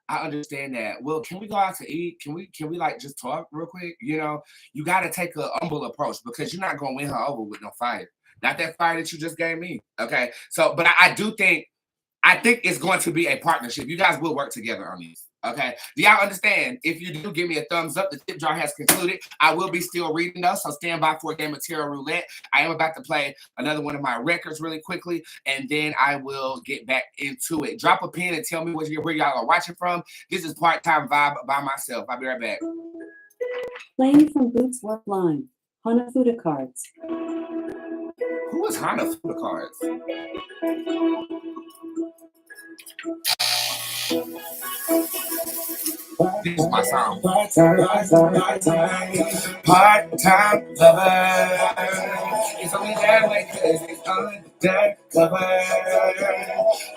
I understand that. Well, can we go out to eat? Can we like just talk real quick? You know, you got to take a humble approach because you're not going to win her over with no fire. Not that fire that you just gave me. Okay. So, but I think it's going to be a partnership. You guys will work together on these. Okay. Do y'all understand? If you do, give me a thumbs up. The tip jar has concluded. I will be still reading those, so stand by for a game of Tarot Roulette. I am about to play another one of my records really quickly, and then I will get back into it. Drop a pin and tell me where y'all are watching from. This is Part-Time Vibe by myself. I'll be right back. Playing from Bootz left line. Hanafuda cards. Who is Hanafuda cards? This is my song. Part-time lover. It's only that way because it's undercover.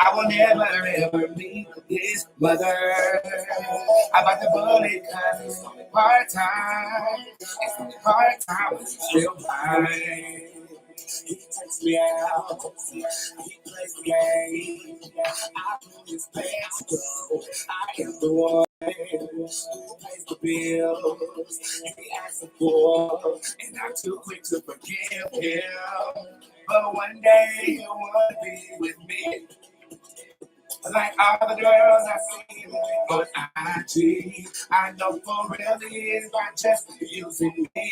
I will never ever meet this mother. I bought the bullet because it's only part-time. It's only part-time, but it's still mine. He takes me out, he plays the game. I do his best to go. I am the one who pays the bills he asks for, and I'm too quick to forgive him. but one day you wanna be with me. Like all the girls I see on IG, I know for real it is not just using me.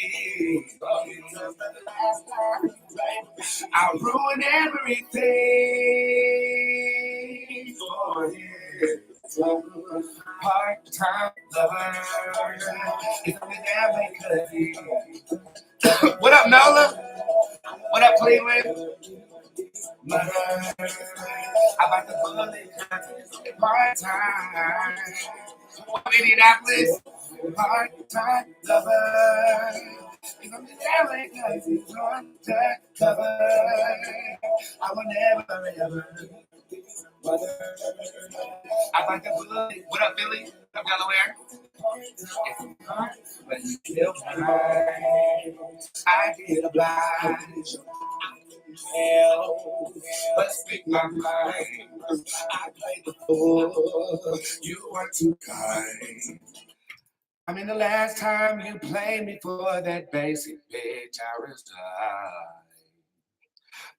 But it's just the last time, baby. I'll ruin everything for you. Part-time lover. It's only that because what up, Nola? What up, Cleveland? Mother, I about to bullet part-time. Indianapolis, part-time lover. If I'm just LA, cause it's undercover. I will never, ever. Mother, I about to bullet. What up, Billy? What up, Delaware? But you killed mine. I get obliged. Hell, but speak my mind. I played the fool. You were too kind. I mean, the last time you played me for that basic bitch, I resigned.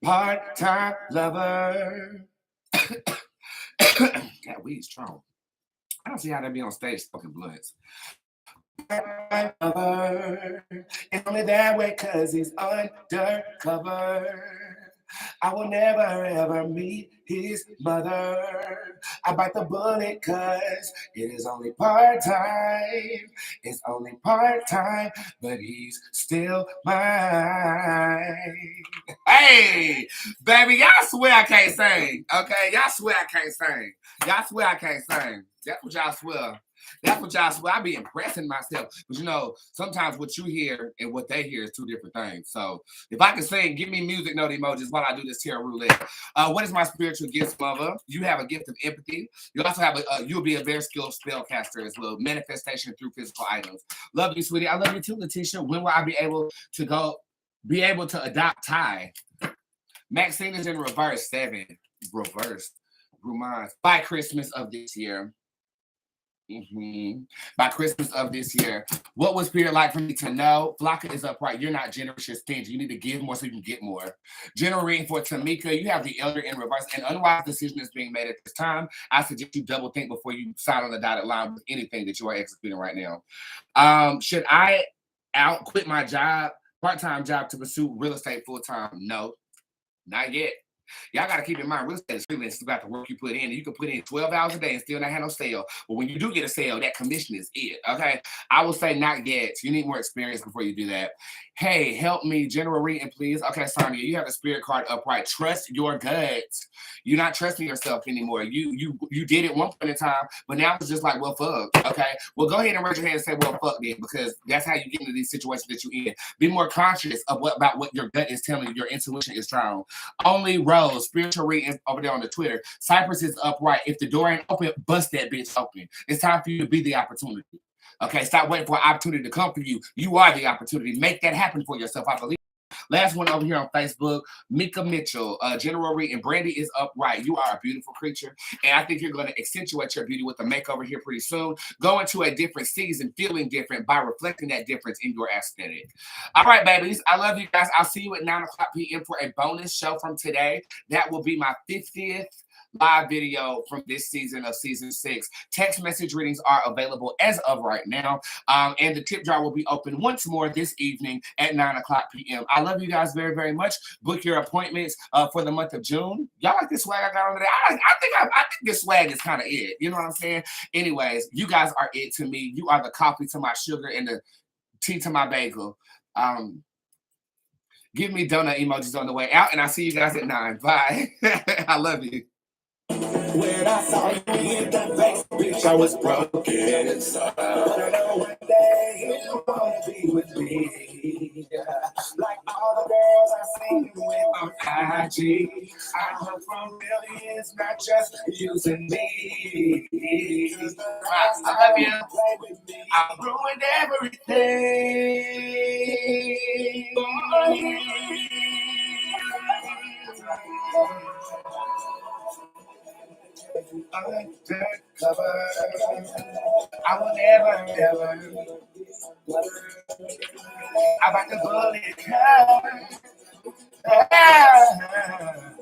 Part-time lover. That weed's strong. I don't see how they be on stage smoking blunts. It's only that way cause he's undercover. I will never ever meet his mother. I bite the bullet cause it is only part-time. It's only part-time, but he's still mine. Hey, baby, y'all swear I can't sing. Okay, y'all swear I can't sing. Y'all swear I can't sing. That's what y'all swear. That's what y'all swear. I be impressing myself. But you know, sometimes what you hear and what they hear is two different things. So if I can sing, give me music note emojis while I do this tarot roulette. What is my spiritual gift, mother? You have a gift of empathy. You also have you'll be a very skilled spellcaster as well. Manifestation through physical items. Love you, sweetie. I love you too, Letitia. When will I be able to adopt Ty? Maxine is in reverse 7. Reverse. Rumans. By Christmas of this year. By Christmas of this year. What was Spirit like for me to know? Flocka is upright. You're not generous, you're stingy. You need to give more so you can get more. General reading for Tamika. You have the elder in reverse. An unwise decision is being made at this time. I suggest you double think before you sign on the dotted line with anything that you are executing right now. Should I quit my job, part-time job, to pursue real estate full-time? No, not yet. Y'all got to keep in mind, real estate is freelance. It's about the work you put in. You can put in 12 hours a day and still not have no sale. But when you do get a sale, that commission is it. Okay. I will say not yet. You need more experience before you do that. Hey, help me. General reading, please. Okay, Sonia, you have a spirit card upright. Trust your guts. You're not trusting yourself anymore. You did it one point in time, but now it's just like, well, fuck. Okay. Well, go ahead and raise your hand and say, well, fuck then, because that's how you get into these situations that you're in. Be more conscious of about what your gut is telling you. Your intuition is strong. Only Rose, spiritual reading over there on the Twitter. Cypress is upright. If the door ain't open, bust that bitch open. It's time for you to be the opportunity. Okay, stop waiting for an opportunity to come for you. You are the opportunity. Make that happen for yourself. I believe. Last one over here on Facebook, Mika Mitchell, General Reed, and Brandy is upright. You are a beautiful creature, and I think you're going to accentuate your beauty with a makeover here pretty soon. Go into a different season, feeling different by reflecting that difference in your aesthetic. All right, babies, I love you guys. I'll see you at 9 o'clock p.m. for a bonus show from today. That will be my 50th live video from this season of season 6. Text message readings are available as of right now. And the tip jar will be open once more this evening at 9 o'clock p.m. I love you guys very, very much. Book your appointments for the month of June. Y'all like this swag I got on today? I think this swag is kind of it. You know what I'm saying? Anyways, you guys are it to me. You are the coffee to my sugar and the tea to my bagel. Give me donut emojis on the way out, and I'll see you guys at 9. Bye. I love you. When I saw you hit that face, bitch, I was broken inside. I know one day you wanna be with me. Like all the girls I seen you with on IG. I know from real it's not just using me. I love you. I ruined everything. Undercover. I will never, ever. I bite the bullet. Ah.